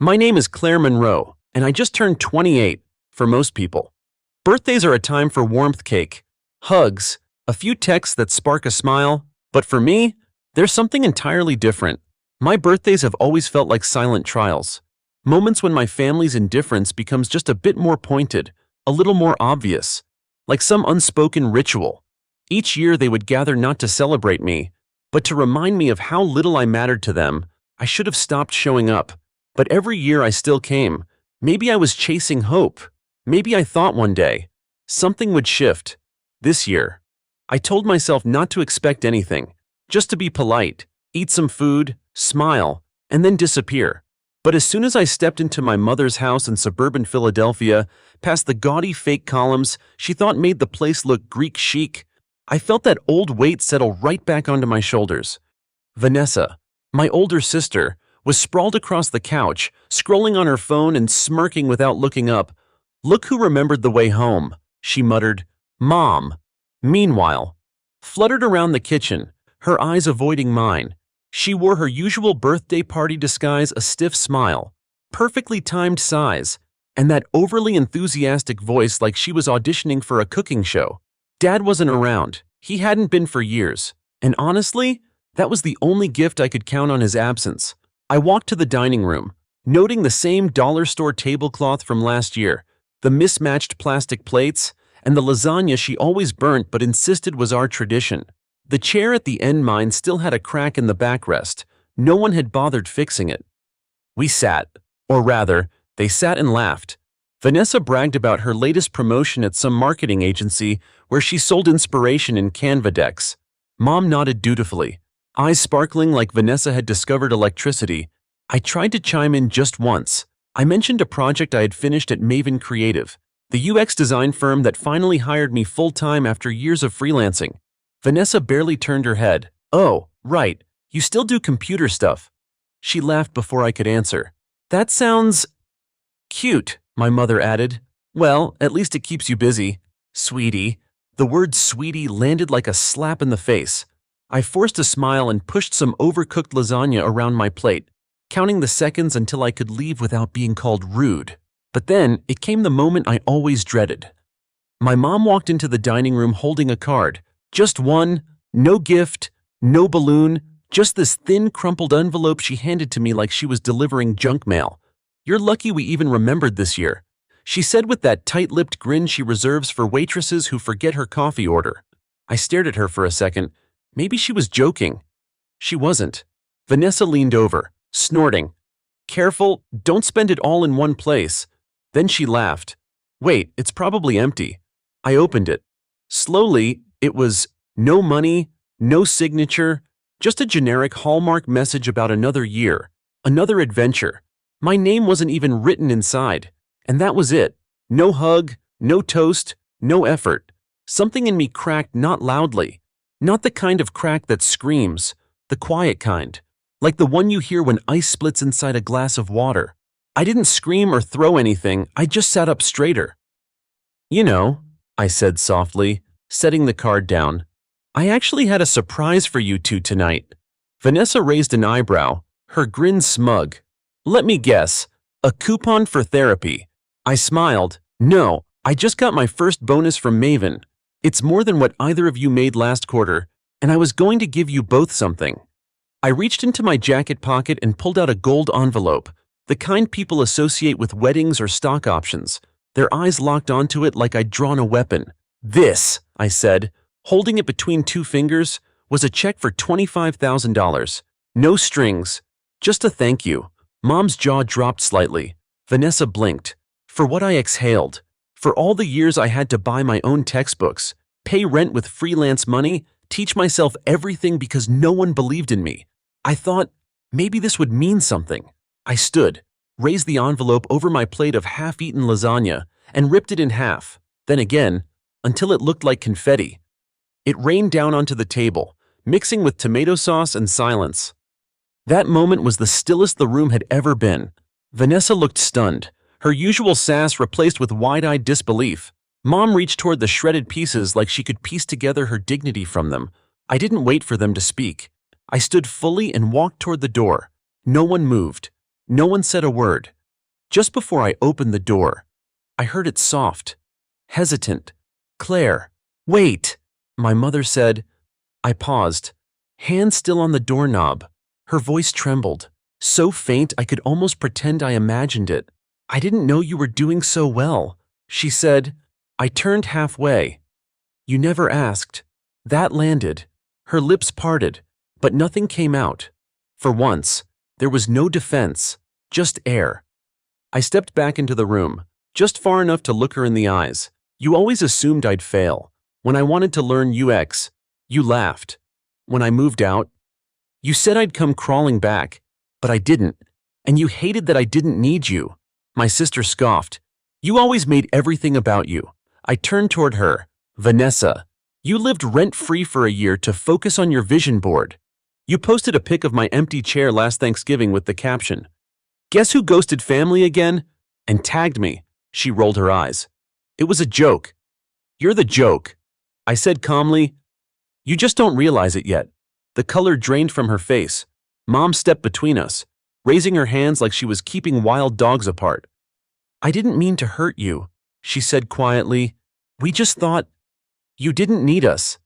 My name is Claire Monroe, and I just turned 28 for most people. Birthdays are a time for warmth cake, hugs, a few texts that spark a smile, but for me, there's something entirely different. My birthdays have always felt like silent trials. Moments when my family's indifference becomes just a bit more pointed, a little more obvious, like some unspoken ritual. Each year they would gather not to celebrate me, but to remind me of how little I mattered to them. I should have stopped showing up, but every year I still came. Maybe I was chasing hope. Maybe I thought one day something would shift. This year, I told myself not to expect anything, just to be polite, eat some food, smile, and then disappear. But as soon as I stepped into my mother's house in suburban Philadelphia, past the gaudy fake columns she thought made the place look Greek chic, I felt that old weight settle right back onto my shoulders. Vanessa, my older sister, was sprawled across the couch, scrolling on her phone and smirking without looking up. "Look who remembered the way home," she muttered. "Mom." Meanwhile, fluttered around the kitchen, her eyes avoiding mine. She wore her usual birthday party disguise, a stiff smile, perfectly timed sighs, and that overly enthusiastic voice like she was auditioning for a cooking show. Dad wasn't around. He hadn't been for years. And honestly, that was the only gift I could count on his absence. I walked to the dining room, noting the same dollar store tablecloth from last year, the mismatched plastic plates, and the lasagna she always burnt but insisted was our tradition. The chair at the end mine still had a crack in the backrest. No one had bothered fixing it. We sat, or rather, they sat and laughed. Vanessa bragged about her latest promotion at some marketing agency where she sold inspiration in Canva decks. Mom nodded dutifully, eyes sparkling like Vanessa had discovered electricity. I tried to chime in just once. I mentioned a project I had finished at Maven Creative, the UX design firm that finally hired me full-time after years of freelancing. Vanessa barely turned her head. "Oh, right, you still do computer stuff." She laughed before I could answer. "That sounds cute," my mother added. "Well, at least it keeps you busy." "Sweetie." The word sweetie landed like a slap in the face. I forced a smile and pushed some overcooked lasagna around my plate, counting the seconds until I could leave without being called rude. But then it came the moment I always dreaded. My mom walked into the dining room holding a card. Just one, no gift, no balloon, just this thin, crumpled envelope she handed to me like she was delivering junk mail. "You're lucky we even remembered this year," she said with that tight-lipped grin she reserves for waitresses who forget her coffee order. I stared at her for a second. Maybe she was joking. She wasn't. Vanessa leaned over, snorting. "Careful, don't spend it all in one place." Then she laughed. "Wait, it's probably empty." I opened it. Slowly, it was no money, no signature, just a generic Hallmark message about another year, another adventure. My name wasn't even written inside, and that was it. No hug, no toast, no effort. Something in me cracked, not loudly, not the kind of crack that screams, the quiet kind, like the one you hear when ice splits inside a glass of water. I didn't scream or throw anything, I just sat up straighter. "You know," I said softly, setting the card down, "I actually had a surprise for you two tonight." Vanessa raised an eyebrow, her grin smug. "Let me guess, a coupon for therapy." I smiled. "No, I just got my first bonus from Maven. It's more than what either of you made last quarter, and I was going to give you both something." I reached into my jacket pocket and pulled out a gold envelope, the kind people associate with weddings or stock options. Their eyes locked onto it like I'd drawn a weapon. "This," I said, holding it between two fingers, was a check for $25,000. No strings, just a thank you. Mom's jaw dropped slightly. Vanessa blinked. For what I exhaled. For all the years I had to buy my own textbooks, pay rent with freelance money, teach myself everything because no one believed in me. I thought, maybe this would mean something. I stood, raised the envelope over my plate of half-eaten lasagna, and ripped it in half. Then again, until it looked like confetti. It rained down onto the table, mixing with tomato sauce and silence. That moment was the stillest the room had ever been. Vanessa looked stunned, her usual sass replaced with wide-eyed disbelief. Mom reached toward the shredded pieces like she could piece together her dignity from them. I didn't wait for them to speak. I stood fully and walked toward the door. No one moved. No one said a word. Just before I opened the door, I heard it soft, hesitant. "Claire, wait," my mother said. I paused, hand still on the doorknob. Her voice trembled, so faint I could almost pretend I imagined it. "I didn't know you were doing so well," she said. I turned halfway. "You never asked." That landed. Her lips parted, but nothing came out. For once, there was no defense, just air. I stepped back into the room, just far enough to look her in the eyes. "You always assumed I'd fail. When I wanted to learn UX, you laughed. When I moved out, you said I'd come crawling back, but I didn't, and you hated that I didn't need you." My sister scoffed. "You always made everything about you." I turned toward her. "Vanessa, you lived rent-free for a year to focus on your vision board. You posted a pic of my empty chair last Thanksgiving with the caption, 'Guess who ghosted family again?' and tagged me." She rolled her eyes. "It was a joke." "You're the joke," I said calmly. "You just don't realize it yet." The color drained from her face. Mom stepped between us, raising her hands like she was keeping wild dogs apart. "I didn't mean to hurt you," she said quietly. "We just thought you didn't need us."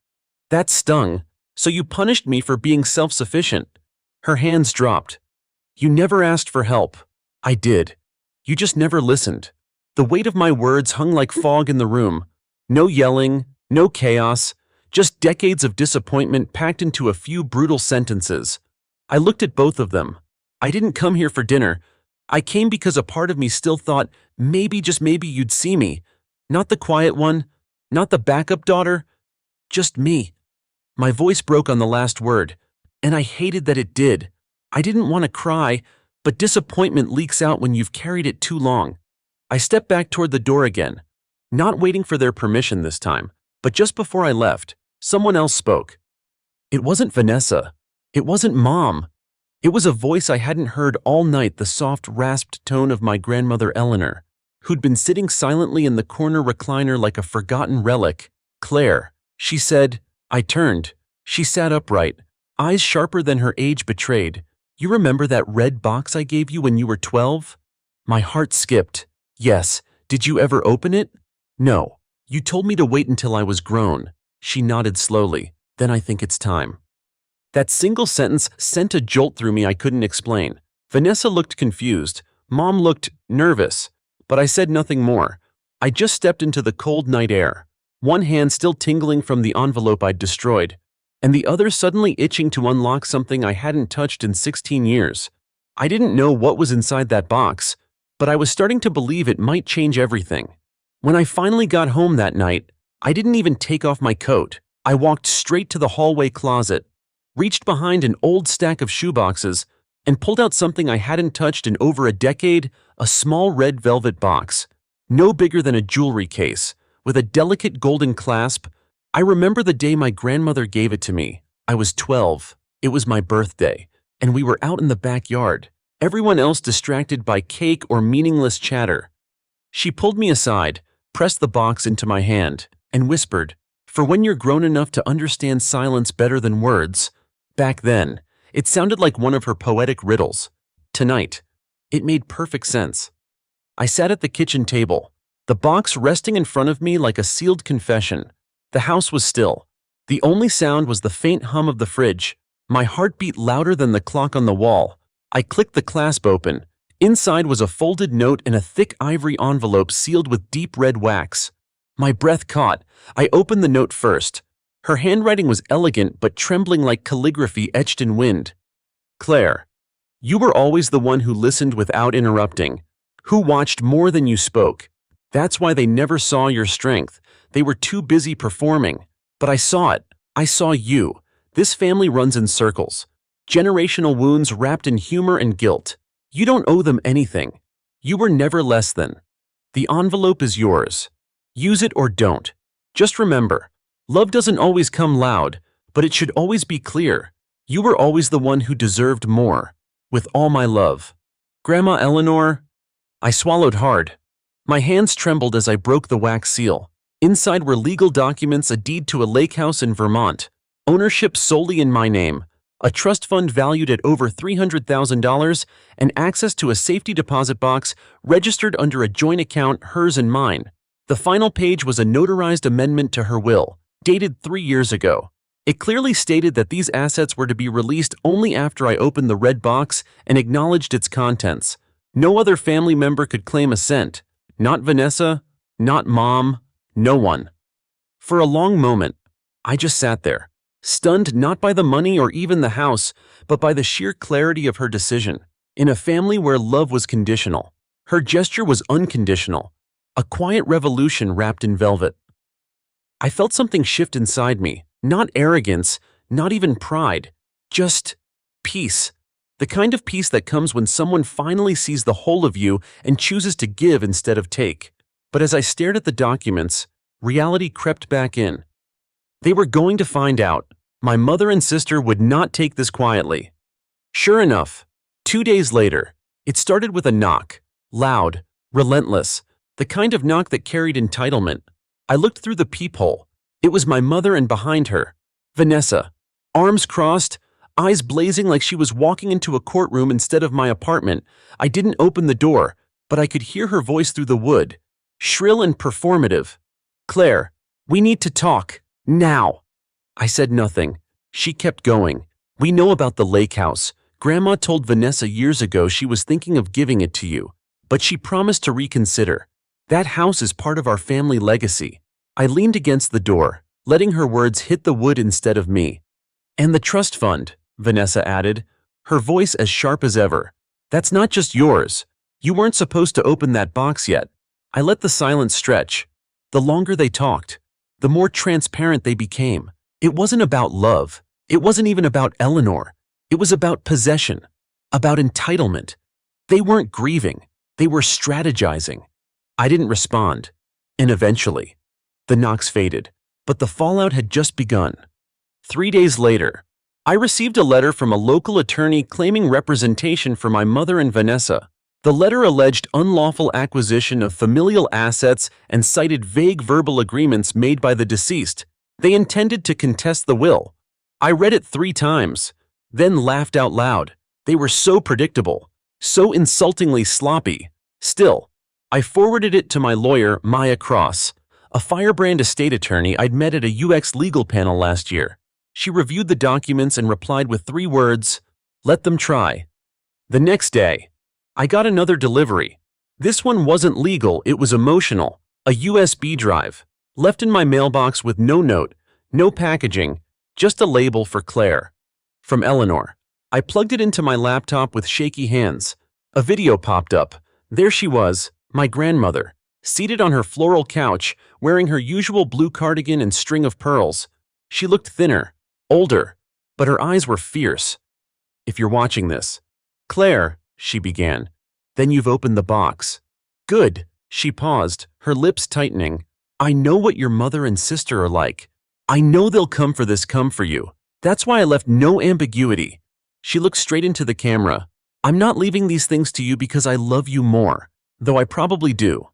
That stung, so you punished me for being self-sufficient. Her hands dropped. "You never asked for help." "I did. You just never listened." The weight of my words hung like fog in the room. No yelling, no chaos, just decades of disappointment packed into a few brutal sentences. I looked at both of them. I didn't come here for dinner. I came because a part of me still thought maybe, just maybe, you'd see me. Not the quiet one, not the backup daughter, just me. My voice broke on the last word, and I hated that it did. I didn't want to cry, but disappointment leaks out when you've carried it too long. I stepped back toward the door again, not waiting for their permission this time, but just before I left, someone else spoke. It wasn't Vanessa. It wasn't Mom. It was a voice I hadn't heard all night, the soft, rasped tone of my grandmother Eleanor, who'd been sitting silently in the corner recliner like a forgotten relic. "Claire," she said. I turned. She sat upright, eyes sharper than her age betrayed. "You remember that red box I gave you when you were 12? My heart skipped. "Yes. Did you ever open it?" "No. You told me to wait until I was grown." She nodded slowly. "Then I think it's time." That single sentence sent a jolt through me I couldn't explain. Vanessa looked confused. Mom looked nervous. But I said nothing more. I just stepped into the cold night air, one hand still tingling from the envelope I'd destroyed, and the other suddenly itching to unlock something I hadn't touched in 16 years. I didn't know what was inside that box, but I was starting to believe it might change everything. When I finally got home that night, I didn't even take off my coat. I walked straight to the hallway closet, reached behind an old stack of shoeboxes, and pulled out something I hadn't touched in over a decade, a small red velvet box, no bigger than a jewelry case, with a delicate golden clasp. I remember the day my grandmother gave it to me. I was 12. It was my birthday, and we were out in the backyard, everyone else distracted by cake or meaningless chatter. She pulled me aside, pressed the box into my hand, and whispered, "For when you're grown enough to understand silence better than words." Back then, it sounded like one of her poetic riddles. Tonight, it made perfect sense. I sat at the kitchen table, the box resting in front of me like a sealed confession. The house was still. The only sound was the faint hum of the fridge. My heart beat louder than the clock on the wall. I clicked the clasp open. Inside was a folded note in a thick ivory envelope sealed with deep red wax. My breath caught. I opened the note first. Her handwriting was elegant but trembling like calligraphy etched in wind. "Claire, you were always the one who listened without interrupting, who watched more than you spoke. That's why they never saw your strength. They were too busy performing. But I saw it. I saw you. This family runs in circles. Generational wounds wrapped in humor and guilt. You don't owe them anything. You were never less than. The envelope is yours. Use it or don't. Just remember, love doesn't always come loud, but it should always be clear. You were always the one who deserved more. With all my love. Grandma Eleanor." I swallowed hard. My hands trembled as I broke the wax seal. Inside were legal documents, a deed to a lake house in Vermont, ownership solely in my name, a trust fund valued at over $300,000, and access to a safety deposit box registered under a joint account, hers and mine. The final page was a notarized amendment to her will, dated 3 years ago. It clearly stated that these assets were to be released only after I opened the red box and acknowledged its contents. No other family member could claim a cent. Not Vanessa, not Mom, no one. For a long moment, I just sat there, stunned not by the money or even the house, but by the sheer clarity of her decision. In a family where love was conditional, her gesture was unconditional, a quiet revolution wrapped in velvet. I felt something shift inside me, not arrogance, not even pride, just peace. The kind of peace that comes when someone finally sees the whole of you and chooses to give instead of take. But as I stared at the documents, reality crept back in. They were going to find out. My mother and sister would not take this quietly. Sure enough, 2 days later, it started with a knock, loud, relentless, the kind of knock that carried entitlement. I looked through the peephole. It was my mother, and behind her, Vanessa, arms crossed, eyes blazing like she was walking into a courtroom instead of my apartment. I didn't open the door, but I could hear her voice through the wood, shrill and performative. "Claire, we need to talk, now." I said nothing. She kept going. "We know about the lake house. Grandma told Vanessa years ago she was thinking of giving it to you, but she promised to reconsider. That house is part of our family legacy." I leaned against the door, letting her words hit the wood instead of me. "And the trust fund," Vanessa added, her voice as sharp as ever. "That's not just yours. You weren't supposed to open that box yet." I let the silence stretch. The longer they talked, the more transparent they became. It wasn't about love. It wasn't even about Eleanor. It was about possession, about entitlement. They weren't grieving. They were strategizing. I didn't respond. And eventually, the knocks faded. But the fallout had just begun. 3 days later, I received a letter from a local attorney claiming representation for my mother and Vanessa. The letter alleged unlawful acquisition of familial assets and cited vague verbal agreements made by the deceased. They intended to contest the will. I read it 3 times, then laughed out loud. They were so predictable, so insultingly sloppy. Still, I forwarded it to my lawyer, Maya Cross, a firebrand estate attorney I'd met at a UX legal panel last year. She reviewed the documents and replied with 3 words, "Let them try." The next day, I got another delivery. This one wasn't legal, it was emotional. A USB drive, left in my mailbox with no note, no packaging, just a label for Claire. From Eleanor. I plugged it into my laptop with shaky hands. A video popped up. There she was, my grandmother, seated on her floral couch, wearing her usual blue cardigan and string of pearls. She looked thinner, older, but her eyes were fierce. "If you're watching this, Claire," she began, "then you've opened the box." "Good." She paused, her lips tightening. "I know what your mother and sister are like. I know they'll come for this, come for you. That's why I left no ambiguity." She looked straight into the camera. "I'm not leaving these things to you because I love you more, though I probably do.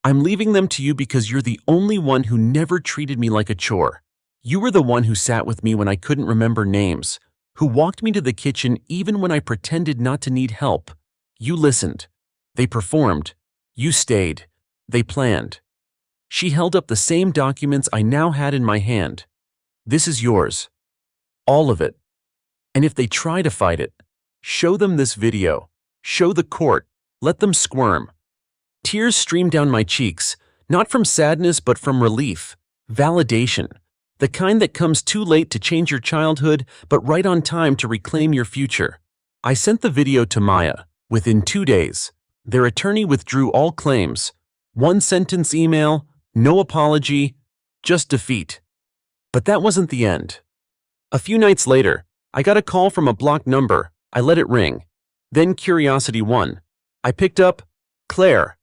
I'm leaving them to you because you're the only one who never treated me like a chore. You were the one who sat with me when I couldn't remember names, who walked me to the kitchen even when I pretended not to need help. You listened. They performed. You stayed. They planned." She held up the same documents I now had in my hand. "This is yours. All of it. And if they try to fight it, show them this video. Show the court. Let them squirm." Tears streamed down my cheeks, not from sadness but from relief, validation, the kind that comes too late to change your childhood but right on time to reclaim your future. I sent the video to Maya. Within 2 days, their attorney withdrew all claims. 1-sentence email, no apology, just defeat. But that wasn't the end. A few nights later, I got a call from a blocked number. I let it ring. Then curiosity won. I picked up. "Claire."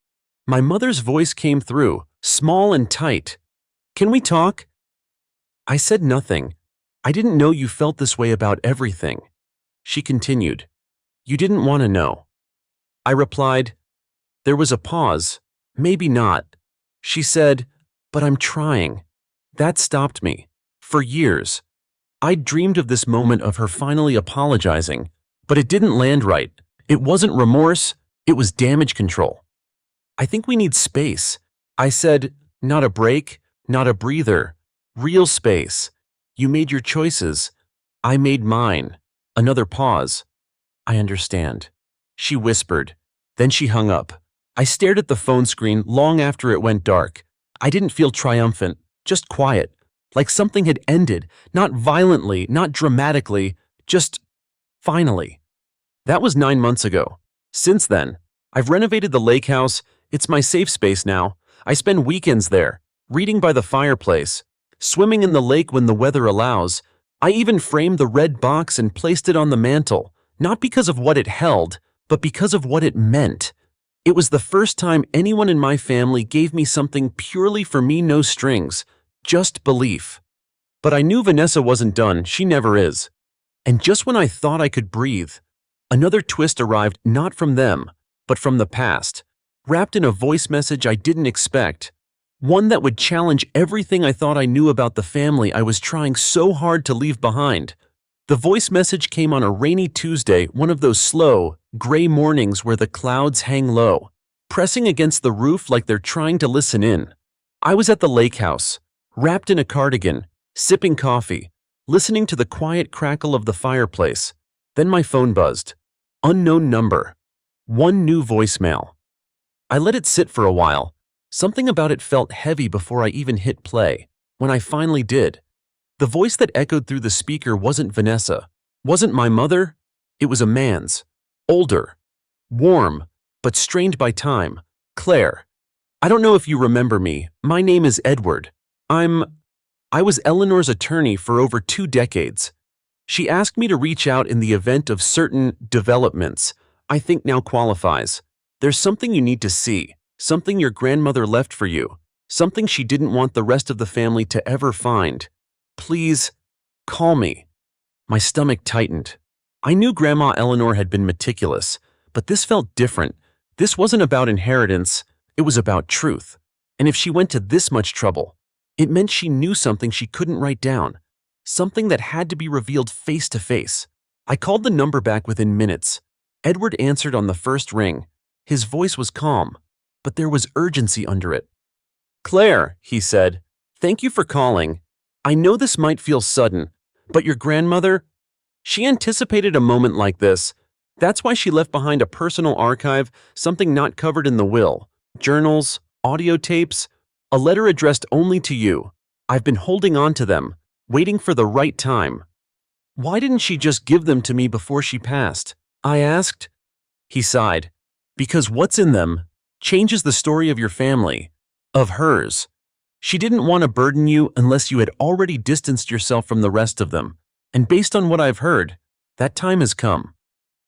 My mother's voice came through, small and tight. "Can we talk?" I said nothing. "I didn't know you felt this way about everything." She continued. "You didn't want to know." I replied. There was a pause. "Maybe not." She said, "But I'm trying." That stopped me. For years, I'd dreamed of this moment of her finally apologizing, but it didn't land right. It wasn't remorse, it was damage control. I think we need space. I said, not a break, not a breather, real space. You made your choices. I made mine. Another pause. I understand. She whispered. Then she hung up. I stared at the phone screen long after it went dark. I didn't feel triumphant, just quiet, like something had ended, not violently, not dramatically, just finally. That was 9 months ago. Since then, I've renovated the lake house. It's my safe space now. I spend weekends there, reading by the fireplace, swimming in the lake when the weather allows. I even framed the red box and placed it on the mantle, not because of what it held, but because of what it meant. It was the first time anyone in my family gave me something purely for me, no strings, just belief. But I knew Vanessa wasn't done, she never is. And just when I thought I could breathe, another twist arrived, not from them, but from the past, wrapped in a voice message I didn't expect. One that would challenge everything I thought I knew about the family I was trying so hard to leave behind. The voice message came on a rainy Tuesday, one of those slow, gray mornings where the clouds hang low, pressing against the roof like they're trying to listen in. I was at the lake house, wrapped in a cardigan, sipping coffee, listening to the quiet crackle of the fireplace. Then my phone buzzed. Unknown number. One new voicemail. I let it sit for a while. Something about it felt heavy before I even hit play. When I finally did, the voice that echoed through the speaker wasn't Vanessa, wasn't my mother. It was a man's. Older, warm, but strained by time. Claire, I don't know if you remember me. My name is Edward. I was Eleanor's attorney for over 2 decades. She asked me to reach out in the event of certain developments I think now qualifies. There's something you need to see, something your grandmother left for you, something she didn't want the rest of the family to ever find. Please, call me. My stomach tightened. I knew Grandma Eleanor had been meticulous, but this felt different. This wasn't about inheritance, it was about truth. And if she went to this much trouble, it meant she knew something she couldn't write down, something that had to be revealed face to face. I called the number back within minutes. Edward answered on the first ring. His voice was calm, but there was urgency under it. Claire, he said, thank you for calling. I know this might feel sudden, but your grandmother, she anticipated a moment like this. That's why she left behind a personal archive, something not covered in the will, journals, audio tapes, a letter addressed only to you. I've been holding on to them, waiting for the right time. Why didn't she just give them to me before she passed? I asked. He sighed. Because what's in them changes the story of your family, of hers. She didn't want to burden you unless you had already distanced yourself from the rest of them. And based on what I've heard, that time has come.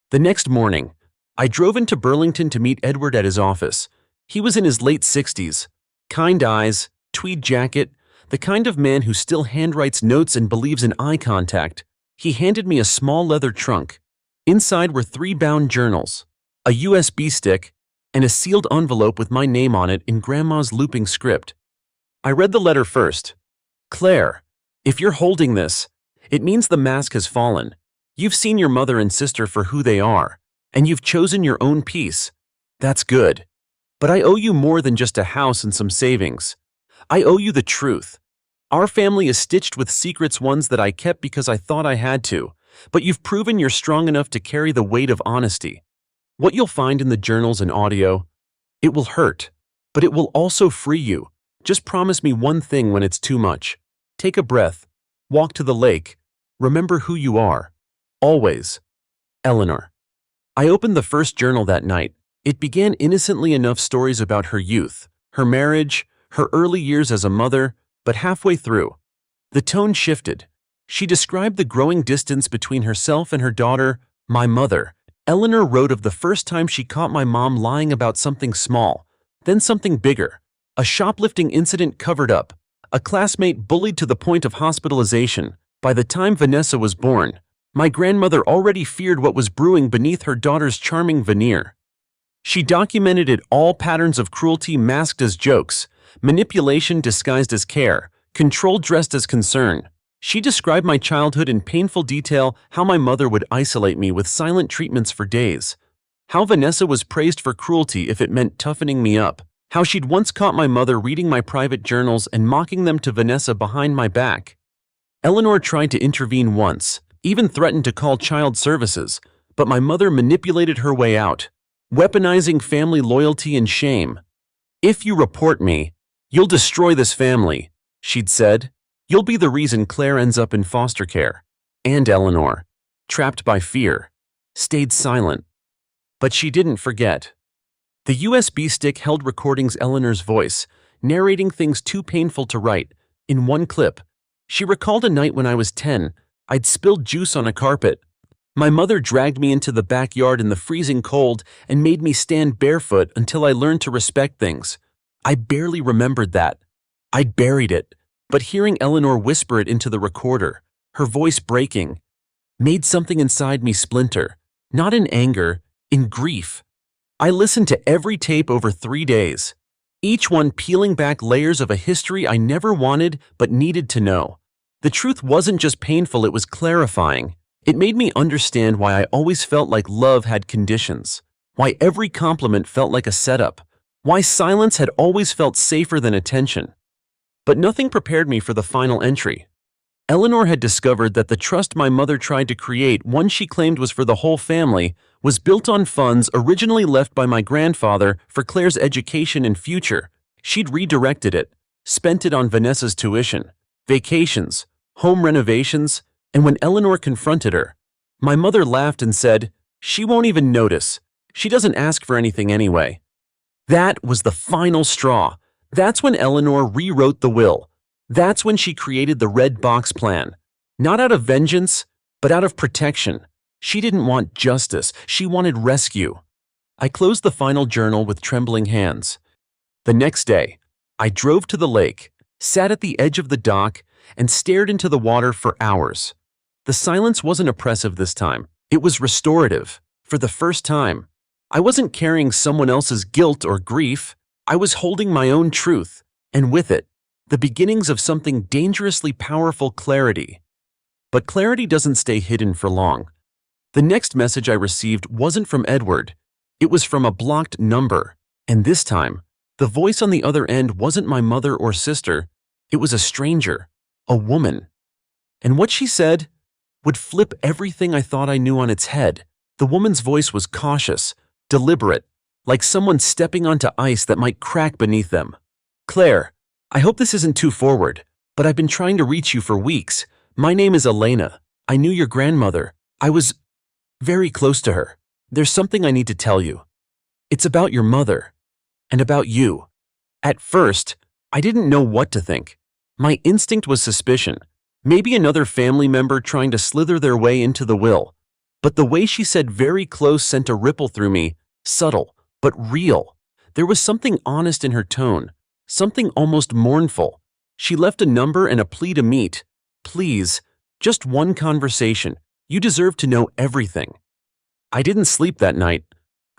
The next morning, I drove into Burlington to meet Edward at his office. He was in his late 60s, kind eyes, tweed jacket, the kind of man who still handwrites notes and believes in eye contact. He handed me a small leather trunk. Inside were 3 bound journals, a USB stick, and a sealed envelope with my name on it in Grandma's looping script. I read the letter first. Claire, if you're holding this, it means the mask has fallen. You've seen your mother and sister for who they are, and you've chosen your own peace. That's good. But I owe you more than just a house and some savings. I owe you the truth. Our family is stitched with secrets, ones that I kept because I thought I had to, but you've proven you're strong enough to carry the weight of honesty. What you'll find in the journals and audio, it will hurt, but it will also free you. Just promise me one thing when it's too much. Take a breath. Walk to the lake. Remember who you are. Always. Eleanor. I opened the first journal that night. It began innocently enough, stories about her youth, her marriage, her early years as a mother, but halfway through, the tone shifted. She described the growing distance between herself and her daughter, my mother. Eleanor wrote of the first time she caught my mom lying about something small, then something bigger. A shoplifting incident covered up, a classmate bullied to the point of hospitalization. By the time Vanessa was born, my grandmother already feared what was brewing beneath her daughter's charming veneer. She documented it all: patterns of cruelty masked as jokes, manipulation disguised as care, control dressed as concern. She described my childhood in painful detail, how my mother would isolate me with silent treatments for days, how Vanessa was praised for cruelty if it meant toughening me up, how she'd once caught my mother reading my private journals and mocking them to Vanessa behind my back. Eleanor tried to intervene once, even threatened to call child services, but my mother manipulated her way out, weaponizing family loyalty and shame. "If you report me, you'll destroy this family," she'd said. "You'll be the reason Claire ends up in foster care." And Eleanor, trapped by fear, stayed silent. But she didn't forget. The USB stick held recordings Eleanor's voice, narrating things too painful to write. In one clip, she recalled a night when I was 10. I'd spilled juice on a carpet. My mother dragged me into the backyard in the freezing cold and made me stand barefoot until I learned to respect things. I barely remembered that. I'd buried it. But hearing Eleanor whisper it into the recorder, her voice breaking, made something inside me splinter, not in anger, in grief. I listened to every tape over 3 days, each one peeling back layers of a history I never wanted but needed to know. The truth wasn't just painful, it was clarifying. It made me understand why I always felt like love had conditions, why every compliment felt like a setup, why silence had always felt safer than attention. But nothing prepared me for the final entry. Eleanor had discovered that the trust my mother tried to create, one she claimed was for the whole family, was built on funds originally left by my grandfather for Claire's education and future. She'd redirected it, spent it on Vanessa's tuition, vacations, home renovations, and when Eleanor confronted her, my mother laughed and said, "She won't even notice. She doesn't ask for anything anyway." That was the final straw. That's when Eleanor rewrote the will. That's when she created the red box plan. Not out of vengeance, but out of protection. She didn't want justice, she wanted rescue. I closed the final journal with trembling hands. The next day, I drove to the lake, sat at the edge of the dock, and stared into the water for hours. The silence wasn't oppressive this time. It was restorative. For the first time, I wasn't carrying someone else's guilt or grief. I was holding my own truth, and with it, the beginnings of something dangerously powerful: clarity. But clarity doesn't stay hidden for long. The next message I received wasn't from Edward. It was from a blocked number, and this time, the voice on the other end wasn't my mother or sister. It was a stranger, a woman. And what she said would flip everything I thought I knew on its head. The woman's voice was cautious, deliberate, like someone stepping onto ice that might crack beneath them. "Claire, I hope this isn't too forward, but I've been trying to reach you for weeks. My name is Elena. I knew your grandmother. I was very close to her. There's something I need to tell you. It's about your mother, and about you." At first, I didn't know what to think. My instinct was suspicion. Maybe another family member trying to slither their way into the will. But the way she said "very close" sent a ripple through me, subtle, but real. There was something honest in her tone, something almost mournful. She left a number and a plea to meet. "Please, just one conversation. You deserve to know everything." I didn't sleep that night.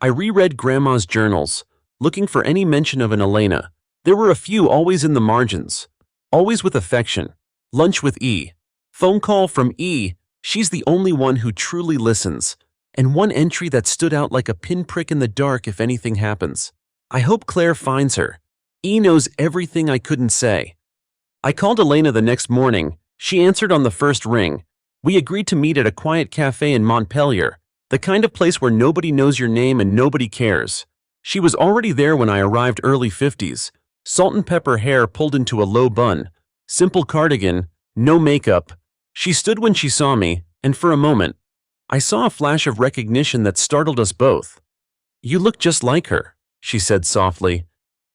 I reread Grandma's journals, looking for any mention of an Elena. There were a few always in the margins. Always with affection. Lunch with E. Phone call from E. She's the only one who truly listens. And one entry that stood out like a pinprick in the dark if anything happens. "I hope Claire finds her. E knows everything I couldn't say." I called Elena the next morning. She answered on the first ring. We agreed to meet at a quiet cafe in Montpelier, the kind of place where nobody knows your name and nobody cares. She was already there when I arrived, early 50s. Salt and pepper hair pulled into a low bun. Simple cardigan, no makeup. She stood when she saw me, and for a moment, I saw a flash of recognition that startled us both. "You look just like her," she said softly.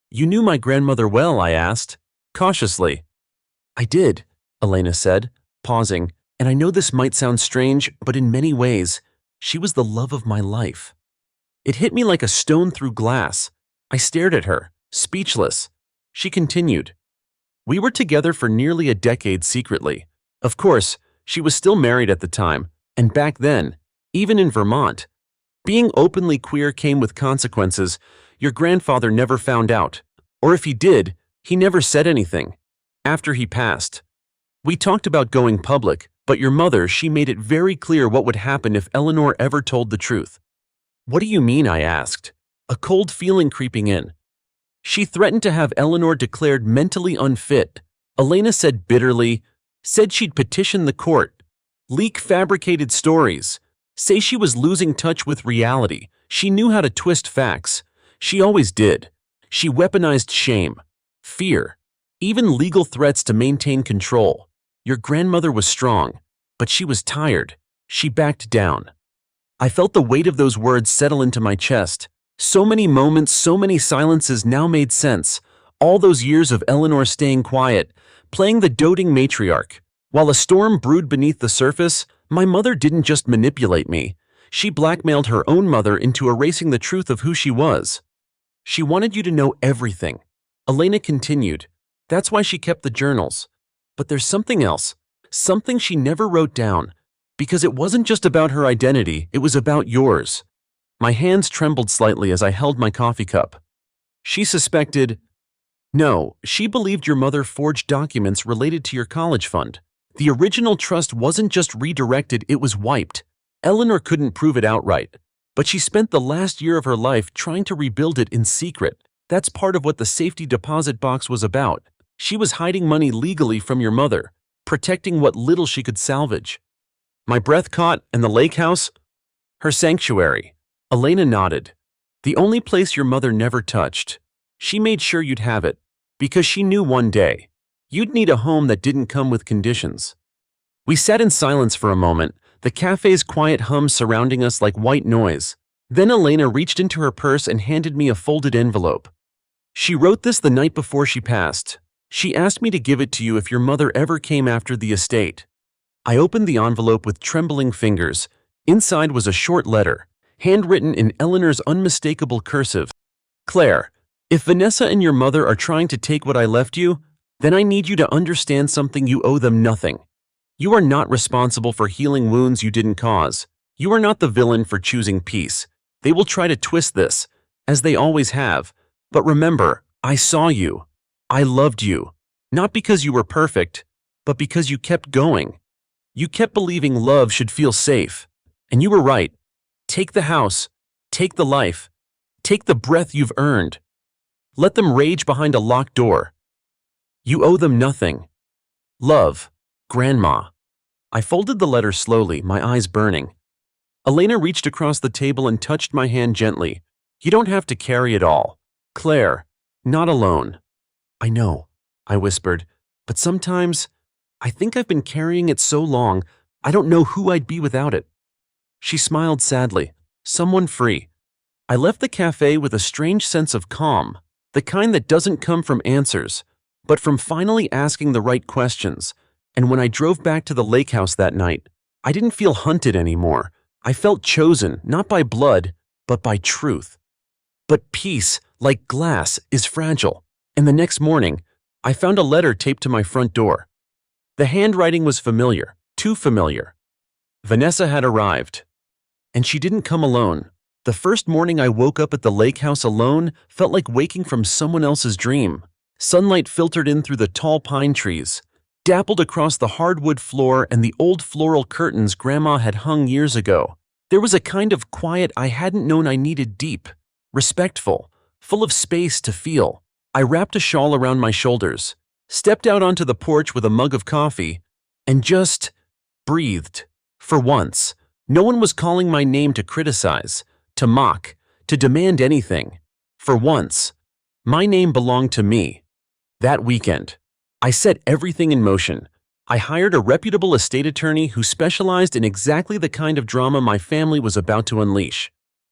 "You knew my grandmother well?" I asked, cautiously. "I did," Elena said, pausing, "and I know this might sound strange, but in many ways, she was the love of my life." It hit me like a stone through glass. I stared at her, speechless. She continued. "We were together for nearly a decade secretly. Of course, she was still married at the time, and back then, even in Vermont, being openly queer came with consequences. Your grandfather never found out, or if he did, he never said anything. After he passed, We talked about going public, but your mother, she made it very clear what would happen if Eleanor ever told the truth." "What do you mean?" I asked, a cold feeling creeping in. "She threatened to have Eleanor declared mentally unfit," Elena said bitterly, "said she'd petition the court, leak fabricated stories, say she was losing touch with reality. She knew how to twist facts. She always did. She weaponized shame, fear, even legal threats to maintain control. Your grandmother was strong, but she was tired. She backed down." I felt the weight of those words settle into my chest. So many moments, so many silences now made sense. All those years of Eleanor staying quiet, playing the doting matriarch. While a storm brewed beneath the surface, my mother didn't just manipulate me. She blackmailed her own mother into erasing the truth of who she was. "She wanted you to know everything," Elena continued. "That's why she kept the journals. But there's something else, something she never wrote down, because it wasn't just about her identity, it was about yours." My hands trembled slightly as I held my coffee cup. "She suspected—" "No, she believed your mother forged documents related to your college fund. The original trust wasn't just redirected, it was wiped. Eleanor couldn't prove it outright, but she spent the last year of her life trying to rebuild it in secret. That's part of what the safety deposit box was about. She was hiding money legally from your mother, protecting what little she could salvage." My breath caught, and the lake house? "Her sanctuary." Elena nodded. "The only place your mother never touched. She made sure you'd have it, because she knew one day you'd need a home that didn't come with conditions." We sat in silence for a moment, the cafe's quiet hum surrounding us like white noise. Then Elena reached into her purse and handed me a folded envelope. "She wrote this the night before she passed. She asked me to give it to you if your mother ever came after the estate." I opened the envelope with trembling fingers. Inside was a short letter, handwritten in Eleanor's unmistakable cursive. "Claire, if Vanessa and your mother are trying to take what I left you, then I need you to understand something: you owe them nothing. You are not responsible for healing wounds you didn't cause. You are not the villain for choosing peace. They will try to twist this, as they always have. But remember, I saw you. I loved you. Not because you were perfect, but because you kept going. You kept believing love should feel safe. And you were right. Take the house. Take the life. Take the breath you've earned. Let them rage behind a locked door. You owe them nothing. Love, Grandma." I folded the letter slowly, my eyes burning. Elena reached across the table and touched my hand gently. "You don't have to carry it all. Claire, not alone." "I know," I whispered, "but sometimes I think I've been carrying it so long, I don't know who I'd be without it." She smiled sadly. "Someone free." I left the cafe with a strange sense of calm, the kind that doesn't come from answers, but from finally asking the right questions. And when I drove back to the lake house that night, I didn't feel hunted anymore. I felt chosen, not by blood, but by truth. But peace, like glass, is fragile. And the next morning, I found a letter taped to my front door. The handwriting was familiar, too familiar. Vanessa had arrived. And she didn't come alone. The first morning I woke up at the lake house alone felt like waking from someone else's dream. Sunlight filtered in through the tall pine trees, dappled across the hardwood floor and the old floral curtains Grandma had hung years ago. There was a kind of quiet I hadn't known I needed, deep, respectful, full of space to feel. I wrapped a shawl around my shoulders, stepped out onto the porch with a mug of coffee, and just breathed. For once, no one was calling my name to criticize, to mock, to demand anything. For once, my name belonged to me. That weekend, I set everything in motion. I hired a reputable estate attorney who specialized in exactly the kind of drama my family was about to unleash.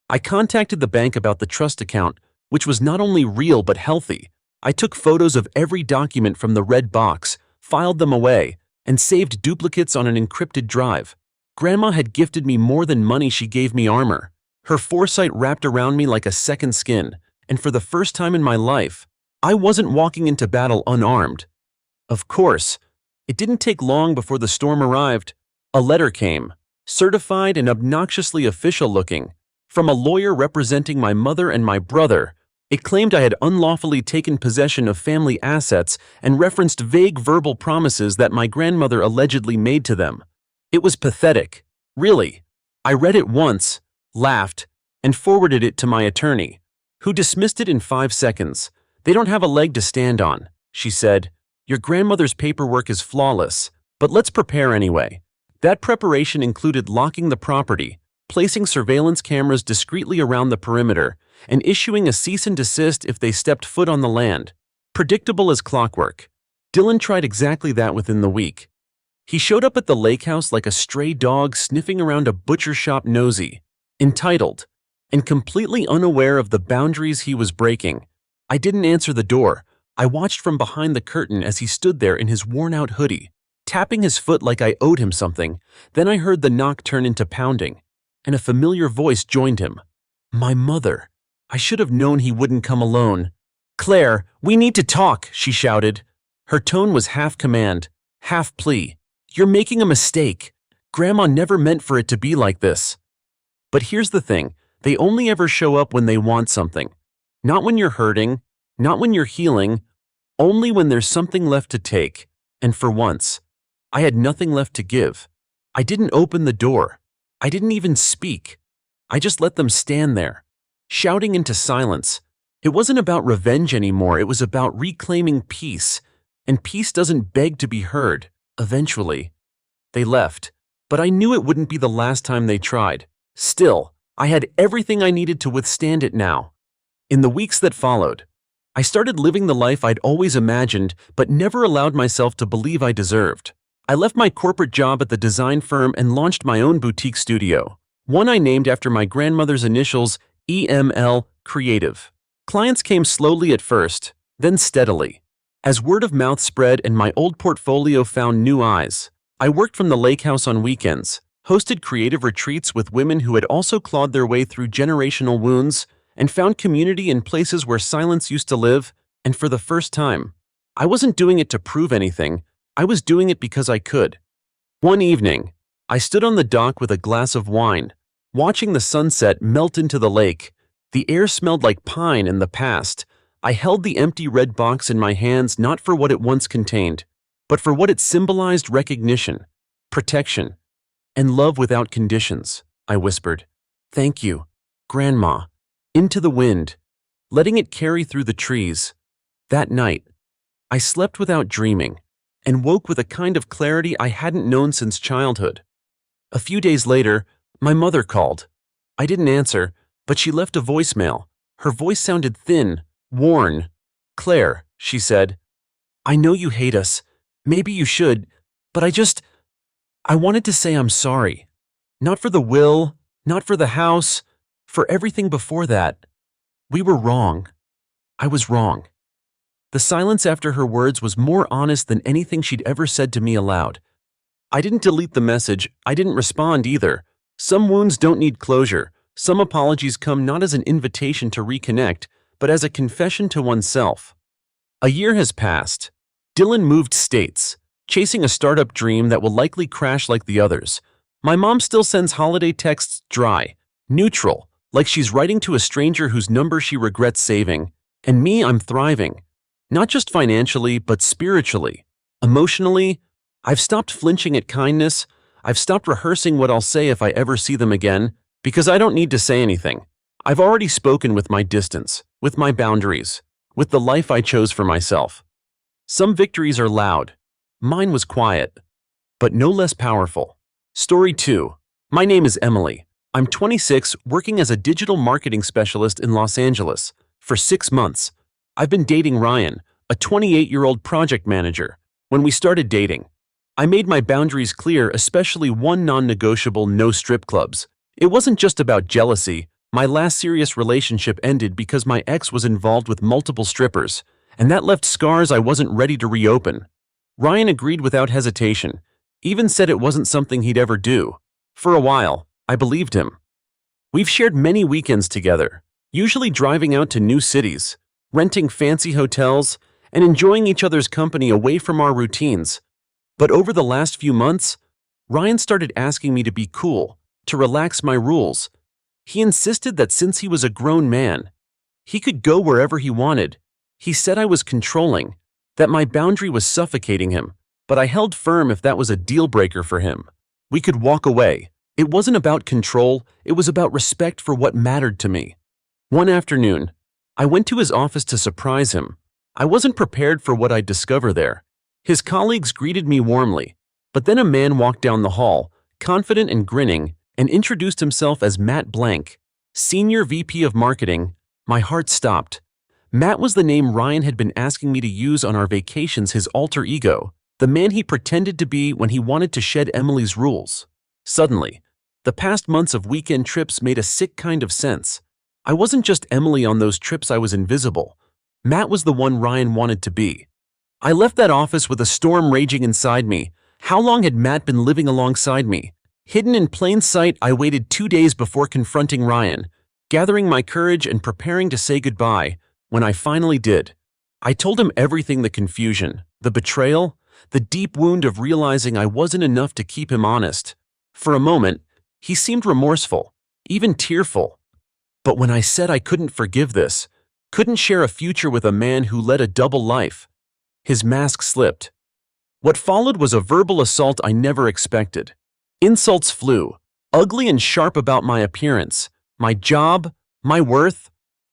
I contacted the bank about the trust account, which was not only real but healthy. I took photos of every document from the red box, filed them away, and saved duplicates on an encrypted drive. Grandma had gifted me more than money, she gave me armor. Her foresight wrapped around me like a second skin, and for the first time in my life, I wasn't walking into battle unarmed. Of course, it didn't take long before the storm arrived. A letter came, certified and obnoxiously official looking, from a lawyer representing my mother and my brother, It claimed I had unlawfully taken possession of family assets and referenced vague verbal promises that my grandmother allegedly made to them. It was pathetic. Really. I read it once, laughed, and forwarded it to my attorney, who dismissed it in 5 seconds. They don't have a leg to stand on, she said. Your grandmother's paperwork is flawless, but let's prepare anyway. That preparation included locking the property, placing surveillance cameras discreetly around the perimeter, and issuing a cease and desist if they stepped foot on the land. Predictable as clockwork. Dylan tried exactly that within the week. He showed up at the lake house like a stray dog sniffing around a butcher shop nosy, entitled, and completely unaware of the boundaries he was breaking. I didn't answer the door. I watched from behind the curtain as he stood there in his worn-out hoodie, tapping his foot like I owed him something. Then I heard the knock turn into pounding, and a familiar voice joined him. My mother. I should have known he wouldn't come alone. Claire, we need to talk, she shouted. Her tone was half command, half plea. You're making a mistake. Grandma never meant for it to be like this. But here's the thing. They only ever show up when they want something. Not when you're hurting, not when you're healing, only when there's something left to take. And for once, I had nothing left to give. I didn't open the door. I didn't even speak. I just let them stand there, shouting into silence. It wasn't about revenge anymore. It was about reclaiming peace. And peace doesn't beg to be heard. Eventually, they left. But I knew it wouldn't be the last time they tried. Still, I had everything I needed to withstand it now. In the weeks that followed, I started living the life I'd always imagined but never allowed myself to believe I deserved. I left my corporate job at the design firm and launched my own boutique studio, one I named after my grandmother's initials, EML, Creative. Clients came slowly at first, then steadily. As word of mouth spread and my old portfolio found new eyes, I worked from the lake house on weekends, hosted creative retreats with women who had also clawed their way through generational wounds, and found community in places where silence used to live. And for the first time, I wasn't doing it to prove anything. I was doing it because I could. One evening, I stood on the dock with a glass of wine, watching the sunset melt into the lake. The air smelled like pine and the past. I held the empty red box in my hands not for what it once contained, but for what it symbolized: recognition, protection, and love without conditions. I whispered, "Thank you, Grandma," into the wind, letting it carry through the trees. That night, I slept without dreaming and woke with a kind of clarity I hadn't known since childhood. A few days later, my mother called. I didn't answer, but she left a voicemail. Her voice sounded thin, worn. "Claire," she said, "I know you hate us. Maybe you should, but I wanted to say I'm sorry. Not for the will, not for the house, for everything before that. We were wrong. I was wrong." The silence after her words was more honest than anything she'd ever said to me aloud. I didn't delete the message. I didn't respond either. Some wounds don't need closure. Some apologies come not as an invitation to reconnect, but as a confession to oneself. A year has passed. Dylan moved states, chasing a startup dream that will likely crash like the others. My mom still sends holiday texts dry, neutral, like she's writing to a stranger whose number she regrets saving. And me, I'm thriving. Not just financially, but spiritually. Emotionally, I've stopped flinching at kindness. I've stopped rehearsing what I'll say if I ever see them again, because I don't need to say anything. I've already spoken with my distance, with my boundaries, with the life I chose for myself. Some victories are loud. Mine was quiet, but no less powerful. Story 2. My name is Emily. I'm 26, working as a digital marketing specialist in Los Angeles. For 6 months, I've been dating Ryan, a 28-year-old project manager. When we started dating, I made my boundaries clear, especially one non-negotiable: no strip clubs. It wasn't just about jealousy. My last serious relationship ended because my ex was involved with multiple strippers, and that left scars I wasn't ready to reopen. Ryan agreed without hesitation, even said it wasn't something he'd ever do. For a while, I believed him. We've shared many weekends together, usually driving out to new cities, renting fancy hotels, and enjoying each other's company away from our routines. But over the last few months, Ryan started asking me to be cool, to relax my rules. He insisted that since he was a grown man, He could go wherever he wanted. He said I was controlling, that my boundary was suffocating him, but I held firm if that was a deal breaker for him. We could walk away. It wasn't about control, it was about respect for what mattered to me. One afternoon, I went to his office to surprise him. I wasn't prepared for what I'd discover there. His colleagues greeted me warmly, but then a man walked down the hall, confident and grinning, and introduced himself as Matt Blank, Senior VP of Marketing. My heart stopped. Matt was the name Ryan had been asking me to use on our vacations, his alter ego, the man he pretended to be when he wanted to shed Emily's rules. Suddenly, the past months of weekend trips made a sick kind of sense. I wasn't just Emily on those trips, I was invisible. Matt was the one Ryan wanted to be. I left that office with a storm raging inside me. How long had Matt been living alongside me? Hidden in plain sight, I waited 2 days before confronting Ryan, gathering my courage and preparing to say goodbye. When I finally did, I told him everything: the confusion, the betrayal, the deep wound of realizing I wasn't enough to keep him honest. For a moment, he seemed remorseful, even tearful. But when I said I couldn't forgive this, couldn't share a future with a man who led a double life, his mask slipped. What followed was a verbal assault I never expected. Insults flew, ugly and sharp, about my appearance, my job, my worth.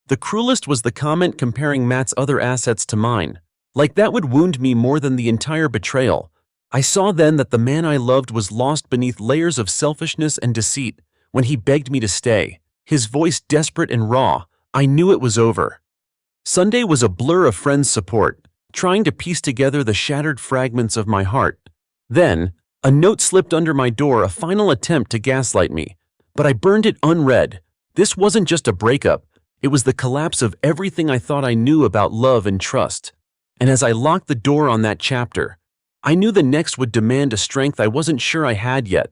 The cruelest was the comment comparing Matt's other assets to mine. Like that would wound me more than the entire betrayal. I saw then that the man I loved was lost beneath layers of selfishness and deceit. When he begged me to stay, his voice desperate and raw, I knew it was over. Sunday was a blur of friends' support, trying to piece together the shattered fragments of my heart. Then, a note slipped under my door, a final attempt to gaslight me. But I burned it unread. This wasn't just a breakup. It was the collapse of everything I thought I knew about love and trust. And as I locked the door on that chapter, I knew the next would demand a strength I wasn't sure I had yet.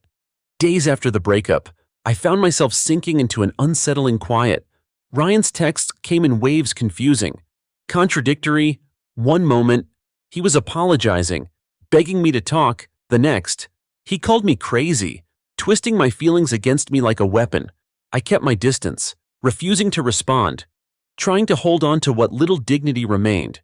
Days after the breakup, I found myself sinking into an unsettling quiet. Ryan's texts came in waves, confusing, contradictory. One moment, he was apologizing, begging me to talk. The next, he called me crazy, twisting my feelings against me like a weapon. I kept my distance, refusing to respond, trying to hold on to what little dignity remained.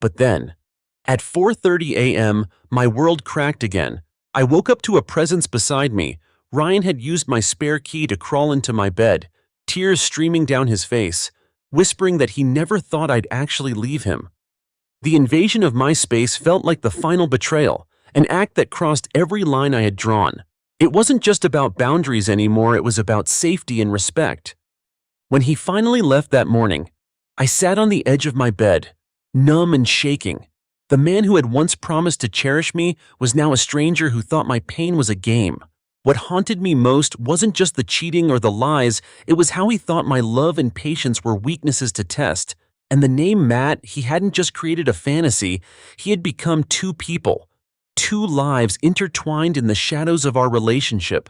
But then, at 4:30 a.m., my world cracked again. I woke up to a presence beside me. Ryan had used my spare key to crawl into my bed, tears streaming down his face, whispering that he never thought I'd actually leave him. The invasion of my space felt like the final betrayal, an act that crossed every line I had drawn. It wasn't just about boundaries anymore, it was about safety and respect. When he finally left that morning, I sat on the edge of my bed, numb and shaking. The man who had once promised to cherish me was now a stranger who thought my pain was a game. What haunted me most wasn't just the cheating or the lies, it was how he thought my love and patience were weaknesses to test. And the name Matt, he hadn't just created a fantasy, he had become two people, two lives intertwined in the shadows of our relationship.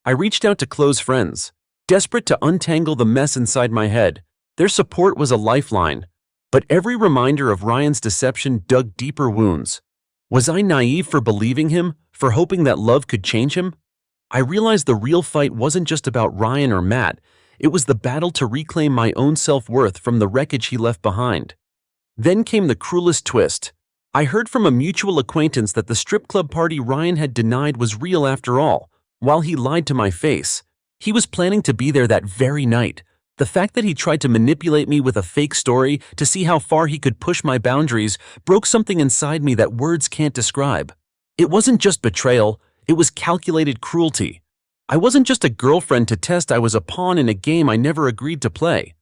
I reached out to close friends, desperate to untangle the mess inside my head. Their support was a lifeline, but every reminder of Ryan's deception dug deeper wounds. Was I naive for believing him, for hoping that love could change him? I realized the real fight wasn't just about Ryan or Matt, it was the battle to reclaim my own self-worth from the wreckage he left behind. Then came the cruelest twist. I heard from a mutual acquaintance that the strip club party Ryan had denied was real after all. While he lied to my face, he was planning to be there that very night. The fact that he tried to manipulate me with a fake story to see how far he could push my boundaries broke something inside me that words can't describe. It wasn't just betrayal, it was calculated cruelty. I wasn't just a girlfriend to test, I was a pawn in a game I never agreed to play.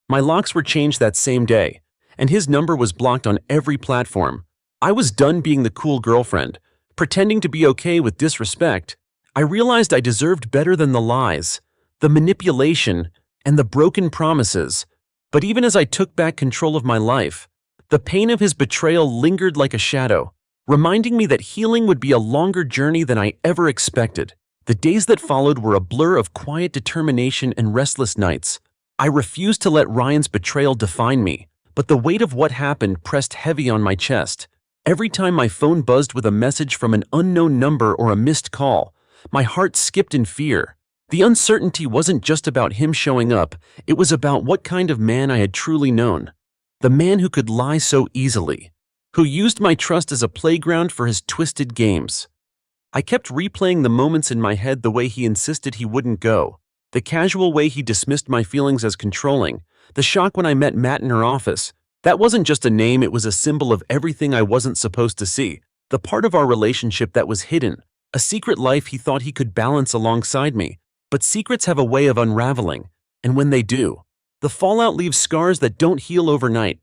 My locks were changed that same day, and his number was blocked on every platform. I was done being the cool girlfriend, pretending to be okay with disrespect. I realized I deserved better than the lies, the manipulation, and the broken promises. But even as I took back control of my life, the pain of his betrayal lingered like a shadow, reminding me that healing would be a longer journey than I ever expected. The days that followed were a blur of quiet determination and restless nights. I refused to let Ryan's betrayal define me, but the weight of what happened pressed heavy on my chest. Every time my phone buzzed with a message from an unknown number or a missed call, my heart skipped in fear. The uncertainty wasn't just about him showing up, it was about what kind of man I had truly known. The man who could lie so easily, who used my trust as a playground for his twisted games. I kept replaying the moments in my head, the way he insisted he wouldn't go, the casual way he dismissed my feelings as controlling, the shock when I met Matt in her office. That wasn't just a name, it was a symbol of everything I wasn't supposed to see, the part of our relationship that was hidden, a secret life he thought he could balance alongside me. But secrets have a way of unraveling, and when they do, the fallout leaves scars that don't heal overnight.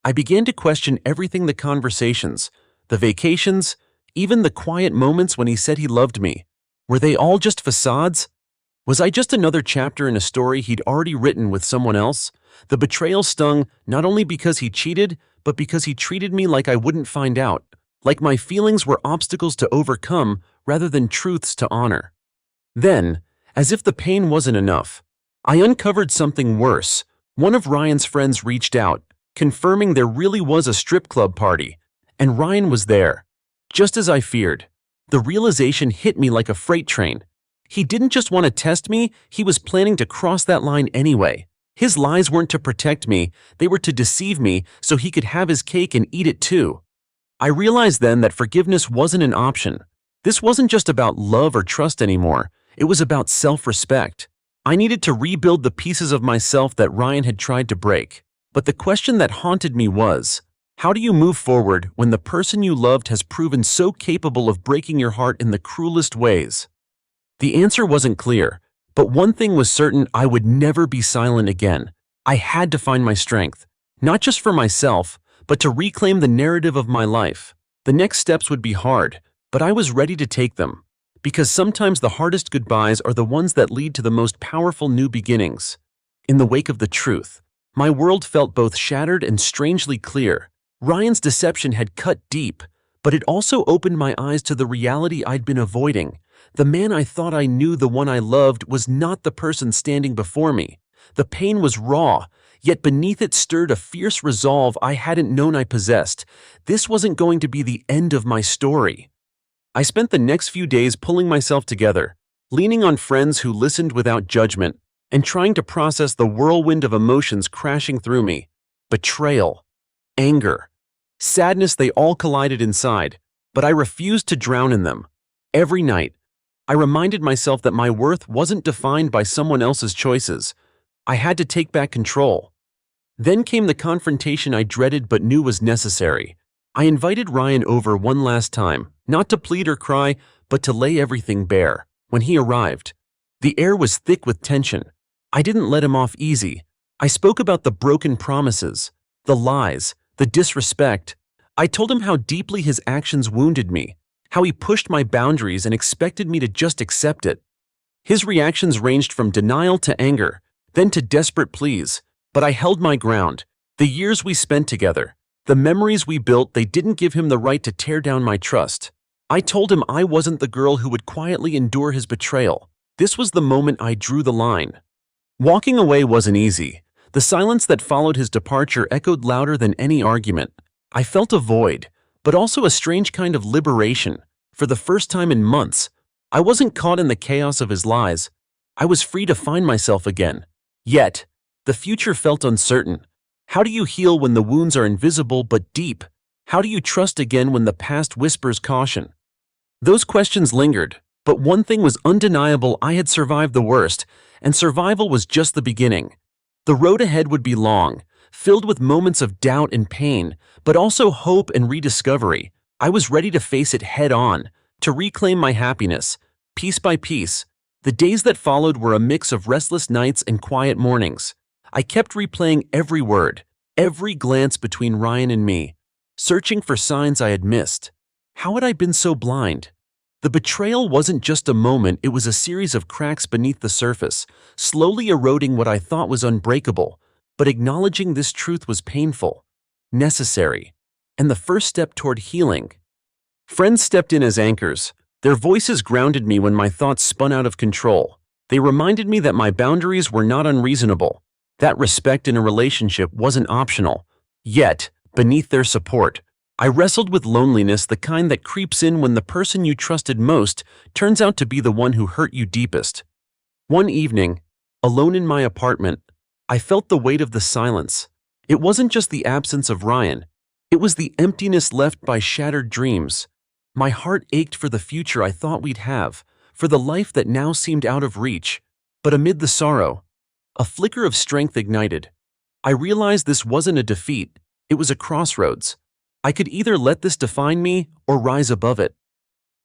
I began to question everything: the conversations, the vacations, even the quiet moments when he said he loved me. Were they all just facades? Was I just another chapter in a story he'd already written with someone else? The betrayal stung not only because he cheated, but because he treated me like I wouldn't find out, like my feelings were obstacles to overcome rather than truths to honor. Then, as if the pain wasn't enough, I uncovered something worse. One of Ryan's friends reached out, confirming there really was a strip club party, and Ryan was there. Just as I feared, the realization hit me like a freight train. He didn't just want to test me, he was planning to cross that line anyway. His lies weren't to protect me, they were to deceive me so he could have his cake and eat it too. I realized then that forgiveness wasn't an option. This wasn't just about love or trust anymore. It was about self-respect. I needed to rebuild the pieces of myself that Ryan had tried to break. But the question that haunted me was, how do you move forward when the person you loved has proven so capable of breaking your heart in the cruelest ways? The answer wasn't clear, but one thing was certain: I would never be silent again. I had to find my strength, not just for myself, but to reclaim the narrative of my life. The next steps would be hard, but I was ready to take them. Because sometimes the hardest goodbyes are the ones that lead to the most powerful new beginnings. In the wake of the truth, my world felt both shattered and strangely clear. Ryan's deception had cut deep, but it also opened my eyes to the reality I'd been avoiding. The man I thought I knew, the one I loved, was not the person standing before me. The pain was raw, yet beneath it stirred a fierce resolve I hadn't known I possessed. This wasn't going to be the end of my story. I spent the next few days pulling myself together, leaning on friends who listened without judgment, and trying to process the whirlwind of emotions crashing through me. Betrayal, anger, sadness, they all collided inside, but I refused to drown in them. Every night, I reminded myself that my worth wasn't defined by someone else's choices. I had to take back control. Then came the confrontation I dreaded but knew was necessary. I invited Ryan over one last time, not to plead or cry, but to lay everything bare. When he arrived, the air was thick with tension. I didn't let him off easy. I spoke about the broken promises, the lies, the disrespect. I told him how deeply his actions wounded me, how he pushed my boundaries and expected me to just accept it. His reactions ranged from denial to anger, then to desperate pleas, but I held my ground. The years we spent together, the memories we built, they didn't give him the right to tear down my trust. I told him I wasn't the girl who would quietly endure his betrayal. This was the moment I drew the line. Walking away wasn't easy. The silence that followed his departure echoed louder than any argument. I felt a void, but also a strange kind of liberation. For the first time in months, I wasn't caught in the chaos of his lies. I was free to find myself again. Yet, the future felt uncertain. How do you heal when the wounds are invisible but deep? How do you trust again when the past whispers caution? Those questions lingered, but one thing was undeniable: I had survived the worst, and survival was just the beginning. The road ahead would be long, filled with moments of doubt and pain, but also hope and rediscovery. I was ready to face it head on, to reclaim my happiness, piece by piece. The days that followed were a mix of restless nights and quiet mornings. I kept replaying every word, every glance between Ryan and me, searching for signs I had missed. How had I been so blind? The betrayal wasn't just a moment, it was a series of cracks beneath the surface, slowly eroding what I thought was unbreakable. But acknowledging this truth was painful, necessary, and the first step toward healing. Friends stepped in as anchors. Their voices grounded me when my thoughts spun out of control. They reminded me that my boundaries were not unreasonable, that respect in a relationship wasn't optional. Yet, beneath their support, I wrestled with loneliness, the kind that creeps in when the person you trusted most turns out to be the one who hurt you deepest. One evening, alone in my apartment, I felt the weight of the silence. It wasn't just the absence of Ryan. It was the emptiness left by shattered dreams. My heart ached for the future I thought we'd have, for the life that now seemed out of reach. But amid the sorrow, a flicker of strength ignited. I realized this wasn't a defeat, it was a crossroads. I could either let this define me or rise above it.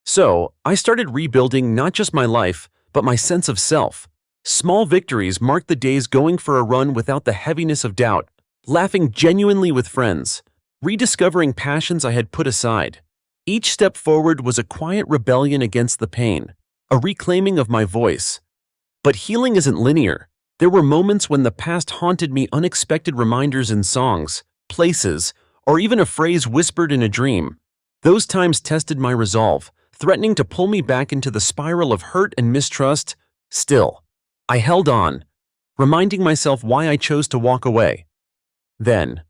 So, I started rebuilding not just my life, but my sense of self. Small victories marked the days going for a run without the heaviness of doubt, laughing genuinely with friends, rediscovering passions I had put aside. Each step forward was a quiet rebellion against the pain, a reclaiming of my voice. But healing isn't linear. There were moments when the past haunted me, unexpected reminders in songs, places, or even a phrase whispered in a dream. Those times tested my resolve, threatening to pull me back into the spiral of hurt and mistrust. Still, I held on, reminding myself why I chose to walk away. Then,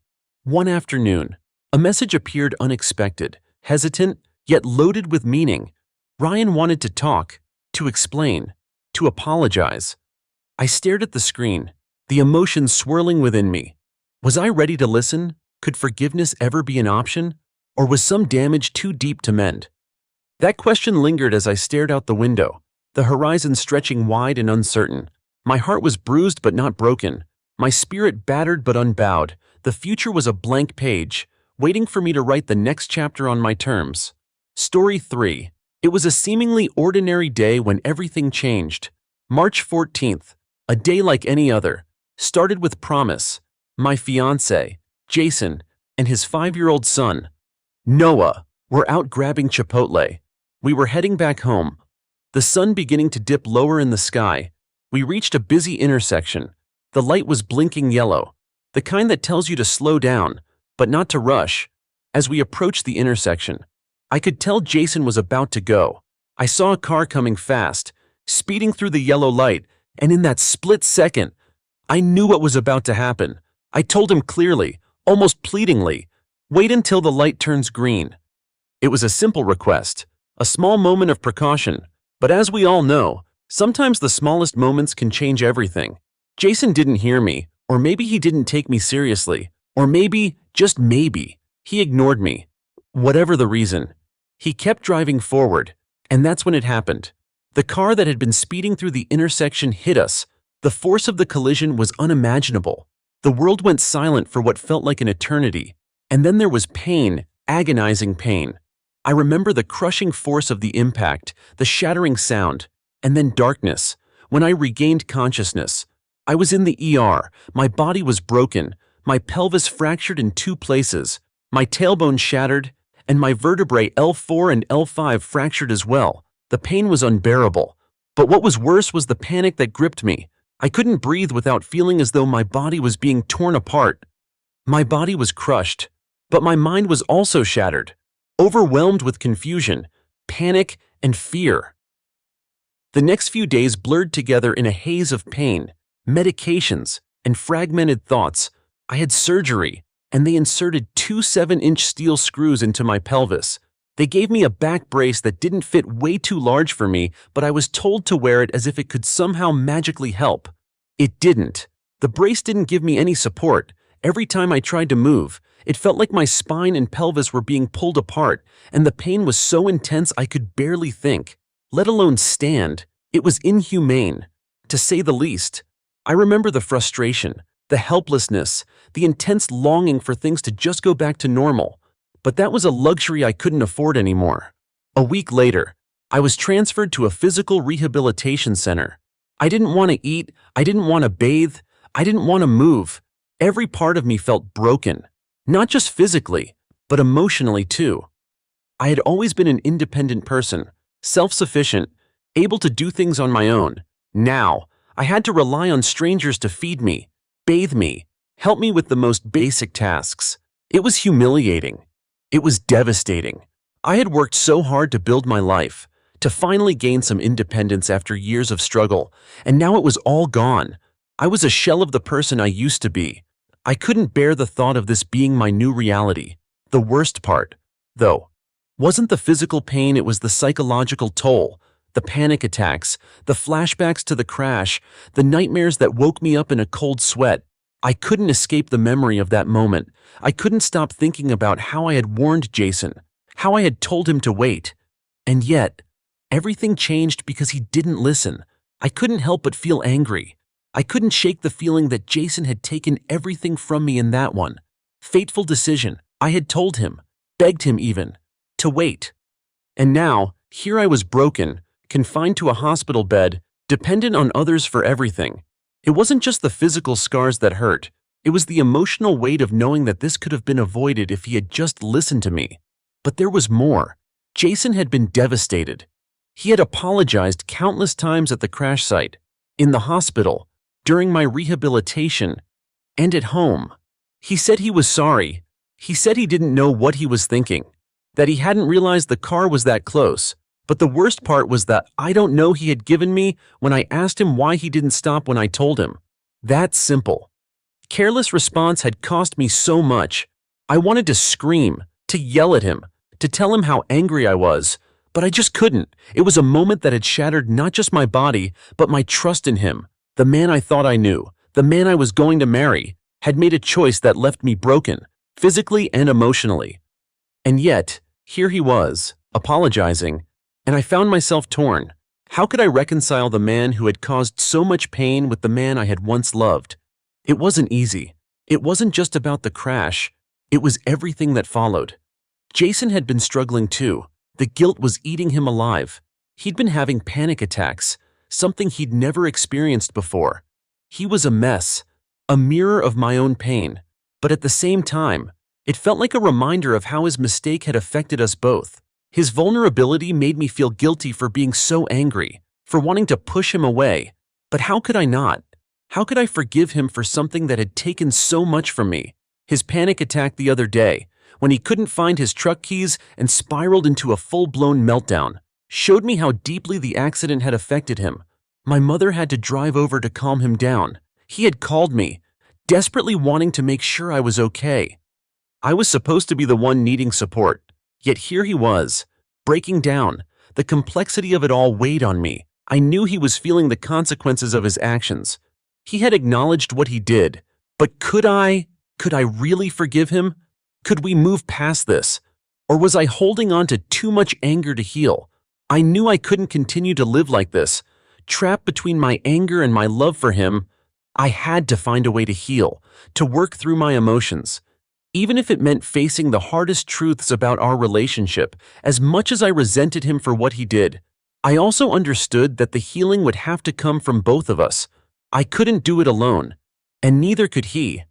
one afternoon, a message appeared unexpected, hesitant, yet loaded with meaning. Ryan wanted to talk, to explain, to apologize. I stared at the screen, the emotions swirling within me. Was I ready to listen? Could forgiveness ever be an option? Or was some damage too deep to mend? That question lingered as I stared out the window, the horizon stretching wide and uncertain. My heart was bruised but not broken, my spirit battered but unbowed. The future was a blank page, waiting for me to write the next chapter on my terms. Story 3. It was a seemingly ordinary day when everything changed. March 14th, a day like any other, started with promise. My fiancé, Jason, and his 5-year-old son, Noah, were out grabbing Chipotle. We were heading back home, the sun beginning to dip lower in the sky. We reached a busy intersection. The light was blinking yellow, the kind that tells you to slow down, but not to rush. As we approached the intersection, I could tell Jason was about to go. I saw a car coming fast, speeding through the yellow light, and in that split second, I knew what was about to happen. I told him clearly, almost pleadingly, wait until the light turns green. It was a simple request, a small moment of precaution, but as we all know, sometimes the smallest moments can change everything. Jason didn't hear me, or maybe he didn't take me seriously, or maybe, just maybe, he ignored me. Whatever the reason, he kept driving forward, and that's when it happened. The car that had been speeding through the intersection hit us. The force of the collision was unimaginable. The world went silent for what felt like an eternity. And then there was pain, agonizing pain. I remember the crushing force of the impact, the shattering sound, and then darkness. When I regained consciousness, I was in the ER. My body was broken, my pelvis fractured in 2 places, my tailbone shattered, and my vertebrae L4 and L5 fractured as well. The pain was unbearable. But what was worse was the panic that gripped me. I couldn't breathe without feeling as though my body was being torn apart. My body was crushed, but my mind was also shattered, overwhelmed with confusion, panic, and fear. The next few days blurred together in a haze of pain, medications, and fragmented thoughts. I had surgery, and they inserted 2 7-inch steel screws into my pelvis. They gave me a back brace that didn't fit, way too large for me, but I was told to wear it as if it could somehow magically help. It didn't. The brace didn't give me any support. Every time I tried to move, it felt like my spine and pelvis were being pulled apart, and the pain was so intense I could barely think, let alone stand. It was inhumane, to say the least. I remember the frustration, the helplessness, the intense longing for things to just go back to normal. But that was a luxury I couldn't afford anymore. A week later, I was transferred to a physical rehabilitation center. I didn't want to eat, I didn't want to bathe, I didn't want to move. Every part of me felt broken, not just physically, but emotionally too. I had always been an independent person, self-sufficient, able to do things on my own. Now, I had to rely on strangers to feed me, bathe me, help me with the most basic tasks. It was humiliating. It was devastating. I had worked so hard to build my life, to finally gain some independence after years of struggle, and now it was all gone. I was a shell of the person I used to be. I couldn't bear the thought of this being my new reality. The worst part, though, wasn't the physical pain, it was the psychological toll, the panic attacks, the flashbacks to the crash, the nightmares that woke me up in a cold sweat. I couldn't escape the memory of that moment. I couldn't stop thinking about how I had warned Jason, how I had told him to wait. And yet, everything changed because he didn't listen. I couldn't help but feel angry. I couldn't shake the feeling that Jason had taken everything from me in that one fateful decision. I had told him, begged him even, to wait. And now, here I was broken, confined to a hospital bed, dependent on others for everything. It wasn't just the physical scars that hurt. It was the emotional weight of knowing that this could have been avoided if he had just listened to me. But there was more. Jason had been devastated. He had apologized countless times at the crash site, in the hospital, during my rehabilitation, and at home. He said he was sorry. He said he didn't know what he was thinking, that he hadn't realized the car was that close. But the worst part was that I don't know he had given me when I asked him why he didn't stop when I told him. That simple. Careless response had cost me so much. I wanted to scream, to yell at him, to tell him how angry I was, but I just couldn't. It was a moment that had shattered not just my body, but my trust in him. The man I thought I knew, the man I was going to marry, had made a choice that left me broken, physically and emotionally. And yet, here he was, apologizing, and I found myself torn. How could I reconcile the man who had caused so much pain with the man I had once loved? It wasn't easy. It wasn't just about the crash. It was everything that followed. Jason had been struggling too. The guilt was eating him alive. He'd been having panic attacks, something he'd never experienced before. He was a mess, a mirror of my own pain. But at the same time, it felt like a reminder of how his mistake had affected us both. His vulnerability made me feel guilty for being so angry, for wanting to push him away. But how could I not? How could I forgive him for something that had taken so much from me? His panic attack the other day, when he couldn't find his truck keys and spiraled into a full-blown meltdown, showed me how deeply the accident had affected him. My mother had to drive over to calm him down. He had called me, desperately wanting to make sure I was okay. I was supposed to be the one needing support. Yet here he was, breaking down. The complexity of it all weighed on me. I knew he was feeling the consequences of his actions. He had acknowledged what he did. But could I really forgive him? Could we move past this? Or was I holding on to too much anger to heal? I knew I couldn't continue to live like this. Trapped between my anger and my love for him, I had to find a way to heal, to work through my emotions. Even if it meant facing the hardest truths about our relationship, as much as I resented him for what he did, I also understood that the healing would have to come from both of us. I couldn't do it alone, and neither could he.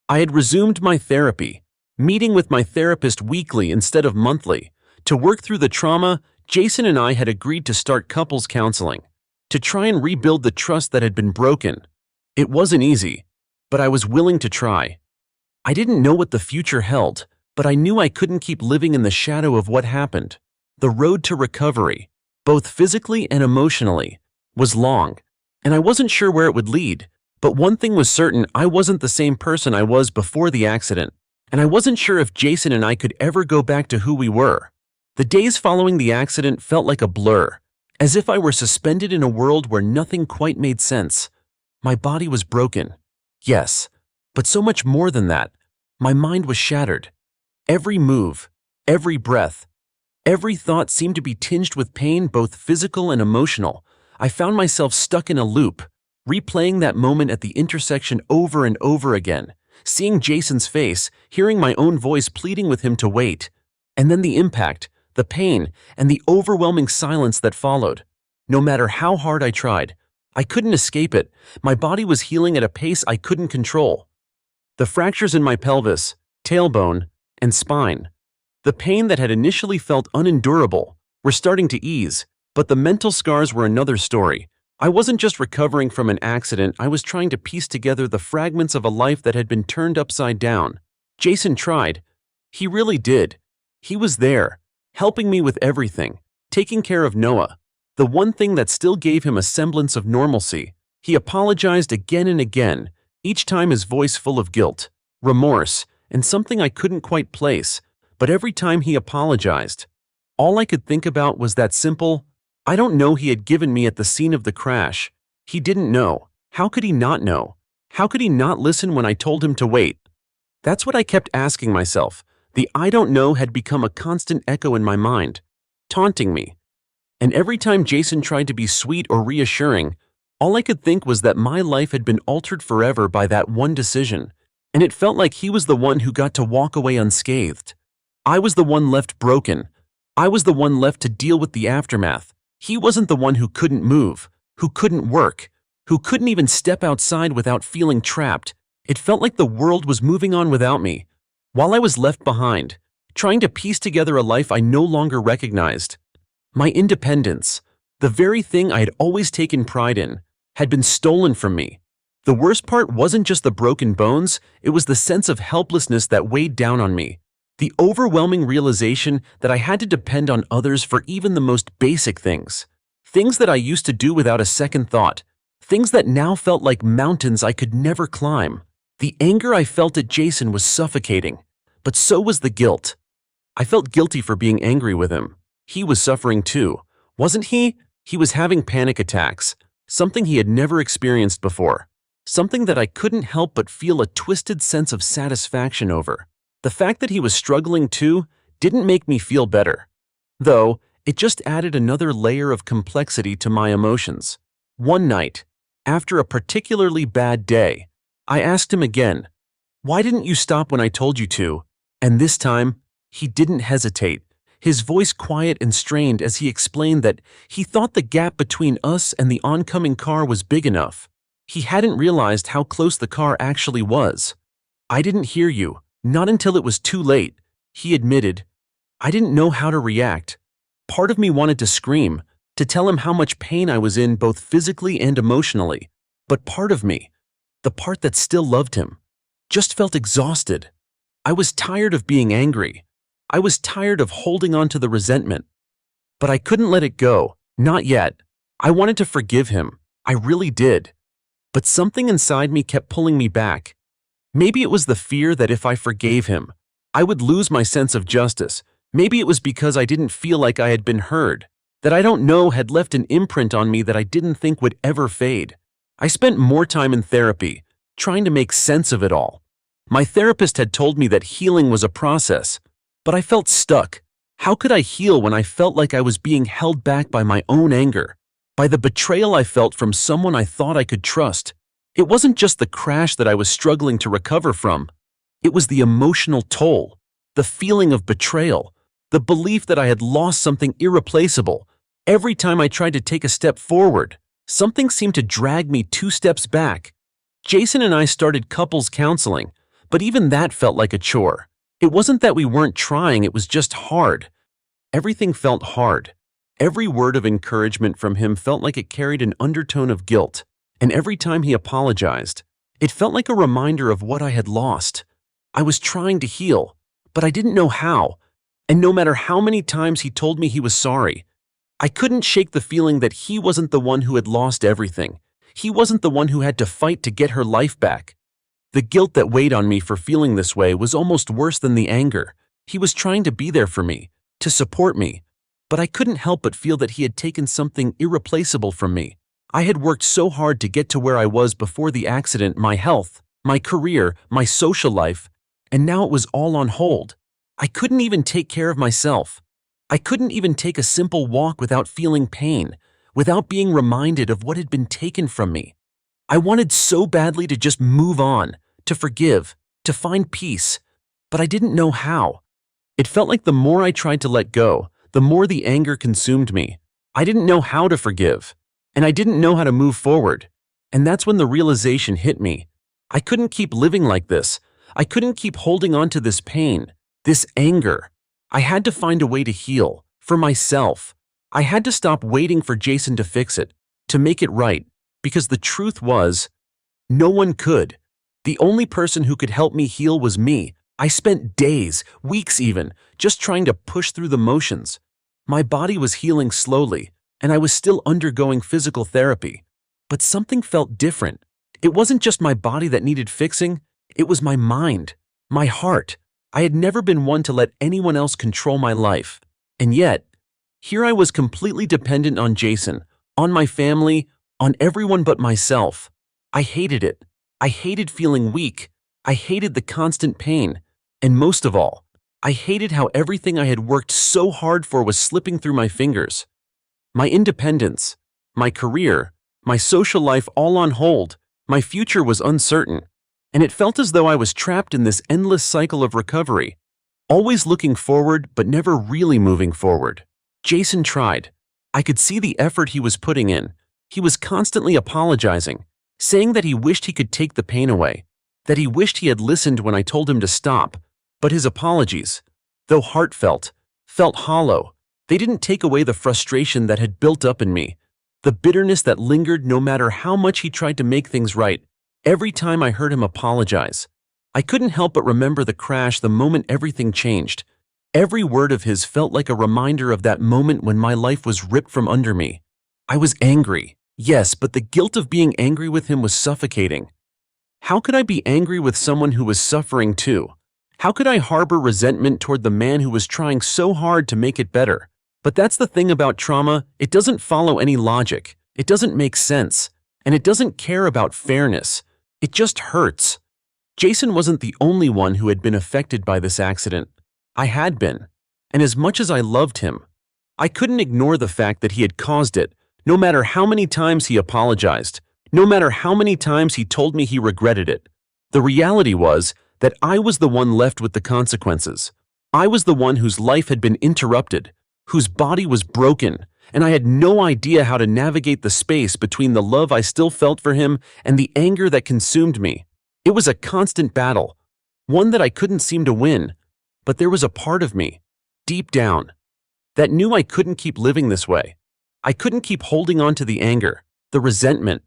I had resumed my therapy, meeting with my therapist weekly instead of monthly. To work through the trauma, Jason and I had agreed to start couples counseling, to try and rebuild the trust that had been broken. It wasn't easy, but I was willing to try. I didn't know what the future held, but I knew I couldn't keep living in the shadow of what happened. The road to recovery, both physically and emotionally, was long, and I wasn't sure where it would lead. But one thing was certain: I wasn't the same person I was before the accident, and I wasn't sure if Jason and I could ever go back to who we were. The days following the accident felt like a blur, as if I were suspended in a world where nothing quite made sense. My body was broken, yes, but so much more than that. My mind was shattered. Every move, every breath, every thought seemed to be tinged with pain, both physical and emotional. I found myself stuck in a loop, replaying that moment at the intersection over and over again, seeing Jason's face, hearing my own voice pleading with him to wait, and then the impact, the pain, and the overwhelming silence that followed. No matter how hard I tried, I couldn't escape it. My body was healing at a pace I couldn't control. The fractures in my pelvis, tailbone, and spine, the pain that had initially felt unendurable, were starting to ease, but the mental scars were another story. I wasn't just recovering from an accident, I was trying to piece together the fragments of a life that had been turned upside down. Jason tried. He really did. He was there, helping me with everything, taking care of Noah, the one thing that still gave him a semblance of normalcy. He apologized again and again, each time his voice full of guilt, remorse, and something I couldn't quite place. But every time he apologized, all I could think about was that simple, I don't know he had given me at the scene of the crash. He didn't know. How could he not know? How could he not listen when I told him to wait? That's what I kept asking myself. The I don't know had become a constant echo in my mind, taunting me. And every time Jason tried to be sweet or reassuring, all I could think was that my life had been altered forever by that one decision, and it felt like he was the one who got to walk away unscathed. I was the one left broken. I was the one left to deal with the aftermath. He wasn't the one who couldn't move, who couldn't work, who couldn't even step outside without feeling trapped. It felt like the world was moving on without me, while I was left behind, trying to piece together a life I no longer recognized. My independence, the very thing I had always taken pride in, had been stolen from me. The worst part wasn't just the broken bones, it was the sense of helplessness that weighed down on me. The overwhelming realization that I had to depend on others for even the most basic things. Things that I used to do without a second thought. Things that now felt like mountains I could never climb. The anger I felt at Jason was suffocating, but so was the guilt. I felt guilty for being angry with him. He was suffering too, wasn't he? He was having panic attacks, something he had never experienced before. Something that I couldn't help but feel a twisted sense of satisfaction over. The fact that he was struggling too didn't make me feel better. Though, it just added another layer of complexity to my emotions. One night, after a particularly bad day, I asked him again, "Why didn't you stop when I told you to?" And this time, he didn't hesitate, his voice quiet and strained as he explained that he thought the gap between us and the oncoming car was big enough. He hadn't realized how close the car actually was. "I didn't hear you, not until it was too late," he admitted. I didn't know how to react. Part of me wanted to scream, to tell him how much pain I was in both physically and emotionally. But part of me, the part that still loved him, just felt exhausted. I was tired of being angry. I was tired of holding on to the resentment. But I couldn't let it go, not yet. I wanted to forgive him. I really did. But something inside me kept pulling me back. Maybe it was the fear that if I forgave him, I would lose my sense of justice. Maybe it was because I didn't feel like I had been heard, that I don't know had left an imprint on me that I didn't think would ever fade. I spent more time in therapy, trying to make sense of it all. My therapist had told me that healing was a process, but I felt stuck. How could I heal when I felt like I was being held back by my own anger, by the betrayal I felt from someone I thought I could trust? It wasn't just the crash that I was struggling to recover from. It was the emotional toll, the feeling of betrayal, the belief that I had lost something irreplaceable. Every time I tried to take a step forward, something seemed to drag me 2 steps back. Jason and I started couples counseling, but even that felt like a chore. It wasn't that we weren't trying, it was just hard. Everything felt hard. Every word of encouragement from him felt like it carried an undertone of guilt, and every time he apologized, it felt like a reminder of what I had lost. I was trying to heal, but I didn't know how, and no matter how many times he told me he was sorry, I couldn't shake the feeling that he wasn't the one who had lost everything. He wasn't the one who had to fight to get her life back. The guilt that weighed on me for feeling this way was almost worse than the anger. He was trying to be there for me, to support me, but I couldn't help but feel that he had taken something irreplaceable from me. I had worked so hard to get to where I was before the accident, my health, my career, my social life, and now it was all on hold. I couldn't even take care of myself. I couldn't even take a simple walk without feeling pain, without being reminded of what had been taken from me. I wanted so badly to just move on, to forgive, to find peace, but I didn't know how. It felt like the more I tried to let go, the more the anger consumed me. I didn't know how to forgive, and I didn't know how to move forward. And that's when the realization hit me. I couldn't keep living like this. I couldn't keep holding on to this pain, this anger. I had to find a way to heal, for myself. I had to stop waiting for Jason to fix it, to make it right, because the truth was, no one could. The only person who could help me heal was me. I spent days, weeks even, just trying to push through the motions. My body was healing slowly, and I was still undergoing physical therapy. But something felt different. It wasn't just my body that needed fixing, it was my mind, my heart. I had never been one to let anyone else control my life. And yet, Here I was completely dependent on Jason, on my family, on everyone but myself. I hated it. I hated feeling weak. I hated the constant pain. And most of all, I hated how everything I had worked so hard for was slipping through my fingers. My independence, my career, my social life all on hold, my future was uncertain. And it felt as though I was trapped in this endless cycle of recovery, always looking forward but never really moving forward. Jason tried. I could see the effort he was putting in. He was constantly apologizing, saying that he wished he could take the pain away, that he wished he had listened when I told him to stop. But his apologies, though heartfelt, felt hollow. They didn't take away the frustration that had built up in me, the bitterness that lingered no matter how much he tried to make things right. Every time I heard him apologize, I couldn't help but remember the crash the moment everything changed. Every word of his felt like a reminder of that moment when my life was ripped from under me. I was angry, yes, but the guilt of being angry with him was suffocating. How could I be angry with someone who was suffering too? How could I harbor resentment toward the man who was trying so hard to make it better? But that's the thing about trauma, it doesn't follow any logic, it doesn't make sense, and it doesn't care about fairness. It just hurts. Jason wasn't the only one who had been affected by this accident. I had been, and as much as I loved him, I couldn't ignore the fact that he had caused it, no matter how many times he apologized, no matter how many times he told me he regretted it. The reality was that I was the one left with the consequences. I was the one whose life had been interrupted, whose body was broken, and I had no idea how to navigate the space between the love I still felt for him and the anger that consumed me. It was a constant battle, one that I couldn't seem to win, but there was a part of me, deep down, that knew I couldn't keep living this way. I couldn't keep holding on to the anger, the resentment.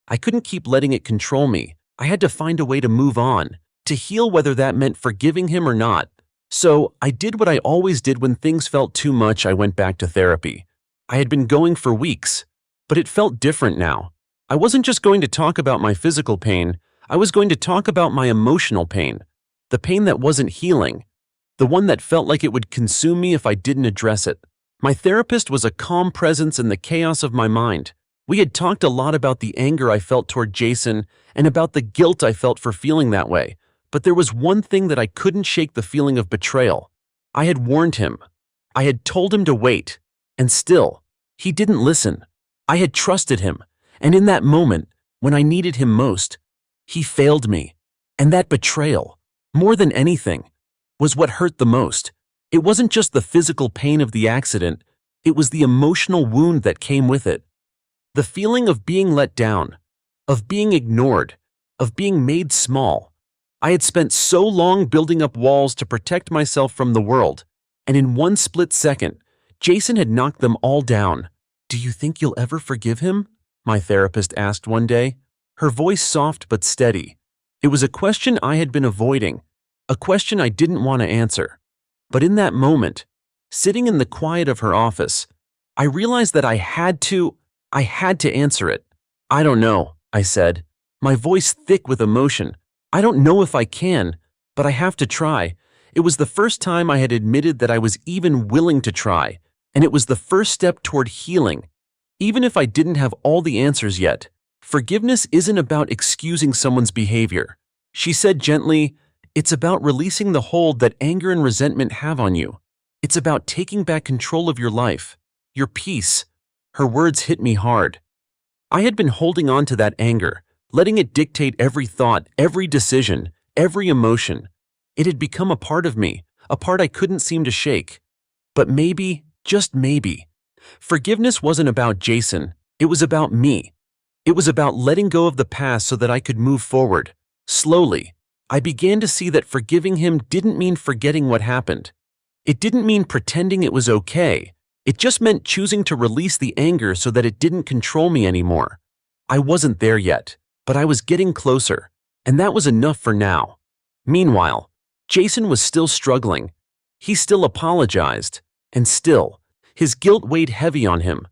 I couldn't keep letting it control me. I had to find a way to move on, to heal, whether that meant forgiving him or not. So I did what I always did when things felt too much. I went back to therapy. I had been going for weeks, but it felt different now. I wasn't just going to talk about my physical pain, I was going to talk about my emotional pain, the pain that wasn't healing, the one that felt like it would consume me if I didn't address it. My therapist was a calm presence in the chaos of my mind. We had talked a lot about the anger I felt toward Jason and about the guilt I felt for feeling that way, but there was one thing that I couldn't shake: the feeling of betrayal. I had warned him. I had told him to wait, and still, he didn't listen. I had trusted him, and in that moment, when I needed him most, he failed me. And that betrayal, more than anything, was what hurt the most. It wasn't just the physical pain of the accident, it was the emotional wound that came with it. The feeling of being let down, of being ignored, of being made small. I had spent so long building up walls to protect myself from the world, and in one split second, Jason had knocked them all down. "Do you think you'll ever forgive him?" my therapist asked one day, her voice soft but steady. It was a question I had been avoiding, a question I didn't want to answer. But in that moment, sitting in the quiet of her office, I realized that I had to answer it. "I don't know," I said, my voice thick with emotion. "I don't know if I can, but I have to try." It was the first time I had admitted that I was even willing to try, and it was the first step toward healing. Even if I didn't have all the answers yet, forgiveness isn't about excusing someone's behavior. She said gently, "It's about releasing the hold that anger and resentment have on you. It's about taking back control of your life, your peace." Her words hit me hard. I had been holding on to that anger, letting it dictate every thought, every decision, every emotion. It had become a part of me, a part I couldn't seem to shake. But maybe, just maybe, forgiveness wasn't about Jason, it was about me. It was about letting go of the past so that I could move forward. Slowly, I began to see that forgiving him didn't mean forgetting what happened. It didn't mean pretending it was okay. It just meant choosing to release the anger so that it didn't control me anymore. I wasn't there yet, but I was getting closer, and that was enough for now. Meanwhile, Jason was still struggling. He still apologized, and still, his guilt weighed heavy on him.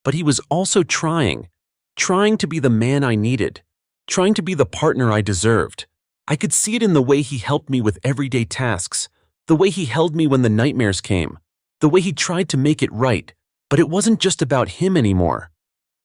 But he was also trying to be the man I needed, trying to be the partner I deserved. I could see it in the way he helped me with everyday tasks, the way he held me when the nightmares came, the way he tried to make it right, but it wasn't just about him anymore.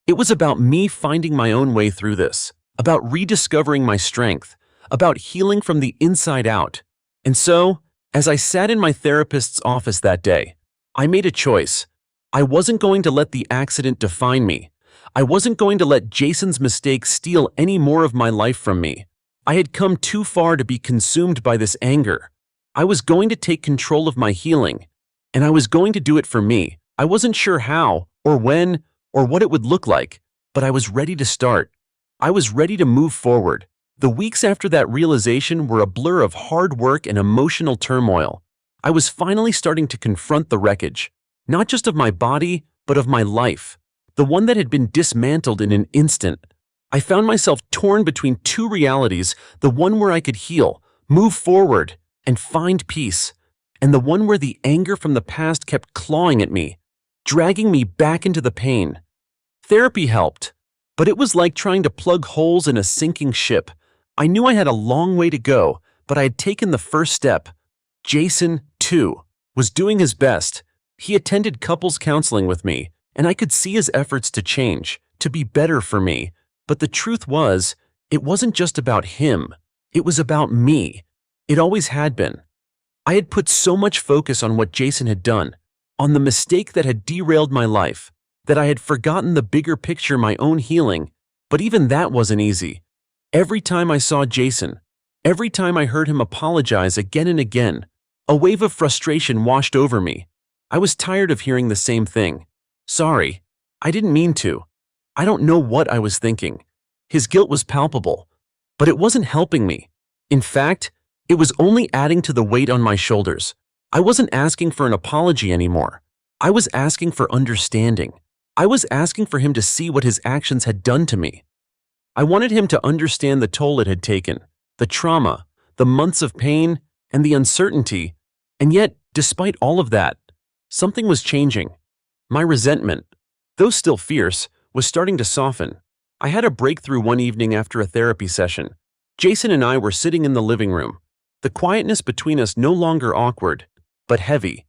It was about me finding my own way through this, about rediscovering my strength, about healing from the inside out. And so, as I sat in my therapist's office that day, I made a choice. I wasn't going to let the accident define me. I wasn't going to let Jason's mistake steal any more of my life from me. I had come too far to be consumed by this anger. I was going to take control of my healing, and I was going to do it for me. I wasn't sure how, or when, or what it would look like, but I was ready to start. I was ready to move forward. The weeks after that realization were a blur of hard work and emotional turmoil. I was finally starting to confront the wreckage, not just of my body, but of my life, the one that had been dismantled in an instant. I found myself torn between two realities, the one where I could heal, move forward, and find peace, and the one where the anger from the past kept clawing at me, dragging me back into the pain. Therapy helped, but it was like trying to plug holes in a sinking ship. I knew I had a long way to go, but I had taken the first step. Jason, too, was doing his best. He attended couples counseling with me, and I could see his efforts to change, to be better for me. But the truth was, it wasn't just about him. It was about me. It always had been. I had put so much focus on what Jason had done, on the mistake that had derailed my life, that I had forgotten the bigger picture, my own healing. But even that wasn't easy. Every time I saw Jason, every time I heard him apologize again and again, a wave of frustration washed over me. I was tired of hearing the same thing. Sorry, I didn't mean to. I don't know what I was thinking. His guilt was palpable, but it wasn't helping me. In fact, it was only adding to the weight on my shoulders. I wasn't asking for an apology anymore. I was asking for understanding. I was asking for him to see what his actions had done to me. I wanted him to understand the toll it had taken, the trauma, the months of pain, and the uncertainty. And yet, despite all of that, something was changing. My resentment, though still fierce, was starting to soften. I had a breakthrough one evening after a therapy session. Jason and I were sitting in the living room. The quietness between us no longer awkward, but heavy.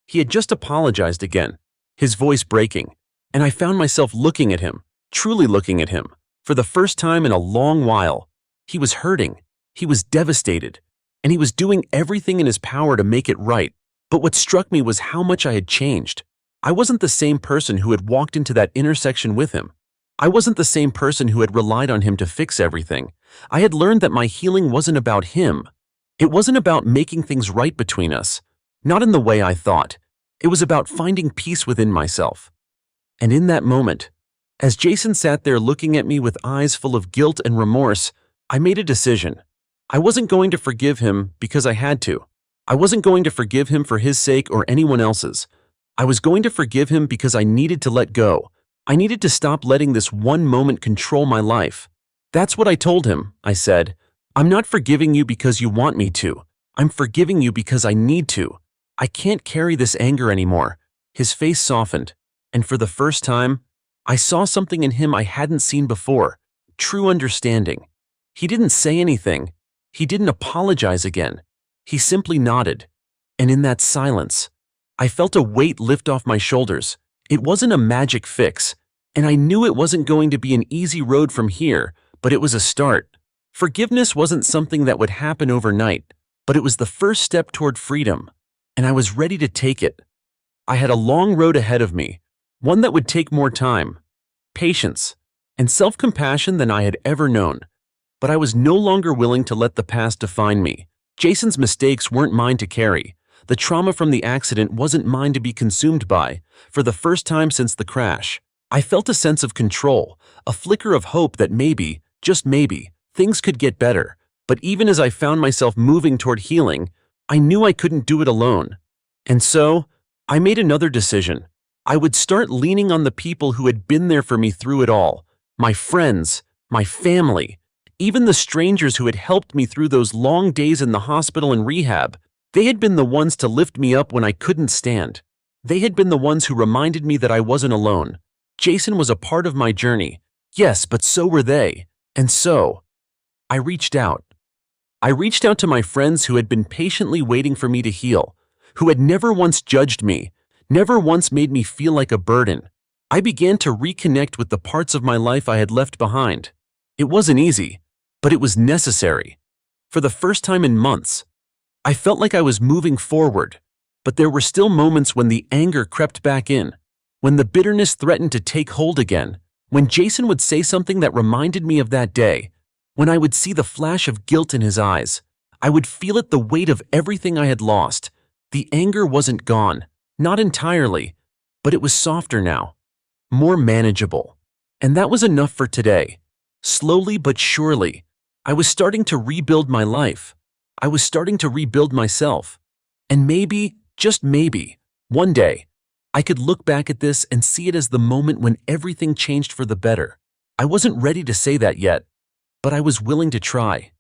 He had just apologized again, his voice breaking, and I found myself looking at him, truly looking at him, for the first time in a long while. He was hurting, he was devastated, and he was doing everything in his power to make it right. But what struck me was how much I had changed. I wasn't the same person who had walked into that intersection with him. I wasn't the same person who had relied on him to fix everything. I had learned that my healing wasn't about him. It wasn't about making things right between us, not in the way I thought. It was about finding peace within myself. And in that moment, as Jason sat there looking at me with eyes full of guilt and remorse, I made a decision. I wasn't going to forgive him because I had to. I wasn't going to forgive him for his sake or anyone else's. I was going to forgive him because I needed to let go. I needed to stop letting this one moment control my life. That's what I told him. I said, I'm not forgiving you because you want me to. I'm forgiving you because I need to. I can't carry this anger anymore. His face softened, and for the first time, I saw something in him I hadn't seen before, true understanding. He didn't say anything. He didn't apologize again. He simply nodded. And in that silence, I felt a weight lift off my shoulders. It wasn't a magic fix, and I knew it wasn't going to be an easy road from here, but it was a start. Forgiveness wasn't something that would happen overnight, but it was the first step toward freedom, and I was ready to take it. I had a long road ahead of me, one that would take more time, patience, and self-compassion than I had ever known. But I was no longer willing to let the past define me. Jason's mistakes weren't mine to carry. The trauma from the accident wasn't mine to be consumed by. For the first time since the crash, I felt a sense of control, a flicker of hope that maybe, just maybe, things could get better. But even as I found myself moving toward healing, I knew I couldn't do it alone. And so, I made another decision. I would start leaning on the people who had been there for me through it all. My friends, my family, even the strangers who had helped me through those long days in the hospital and rehab. They had been the ones to lift me up when I couldn't stand. They had been the ones who reminded me that I wasn't alone. Jason was a part of my journey. Yes, but so were they. And so, I reached out. I reached out to my friends who had been patiently waiting for me to heal, who had never once judged me, never once made me feel like a burden. I began to reconnect with the parts of my life I had left behind. It wasn't easy, but it was necessary. For the first time in months, I felt like I was moving forward, but there were still moments when the anger crept back in, when the bitterness threatened to take hold again, when Jason would say something that reminded me of that day, when I would see the flash of guilt in his eyes. I would feel it, the weight of everything I had lost. The anger wasn't gone, not entirely, but it was softer now, more manageable. And that was enough for today. Slowly but surely, I was starting to rebuild my life. I was starting to rebuild myself. And maybe, just maybe, one day, I could look back at this and see it as the moment when everything changed for the better. I wasn't ready to say that yet, but I was willing to try.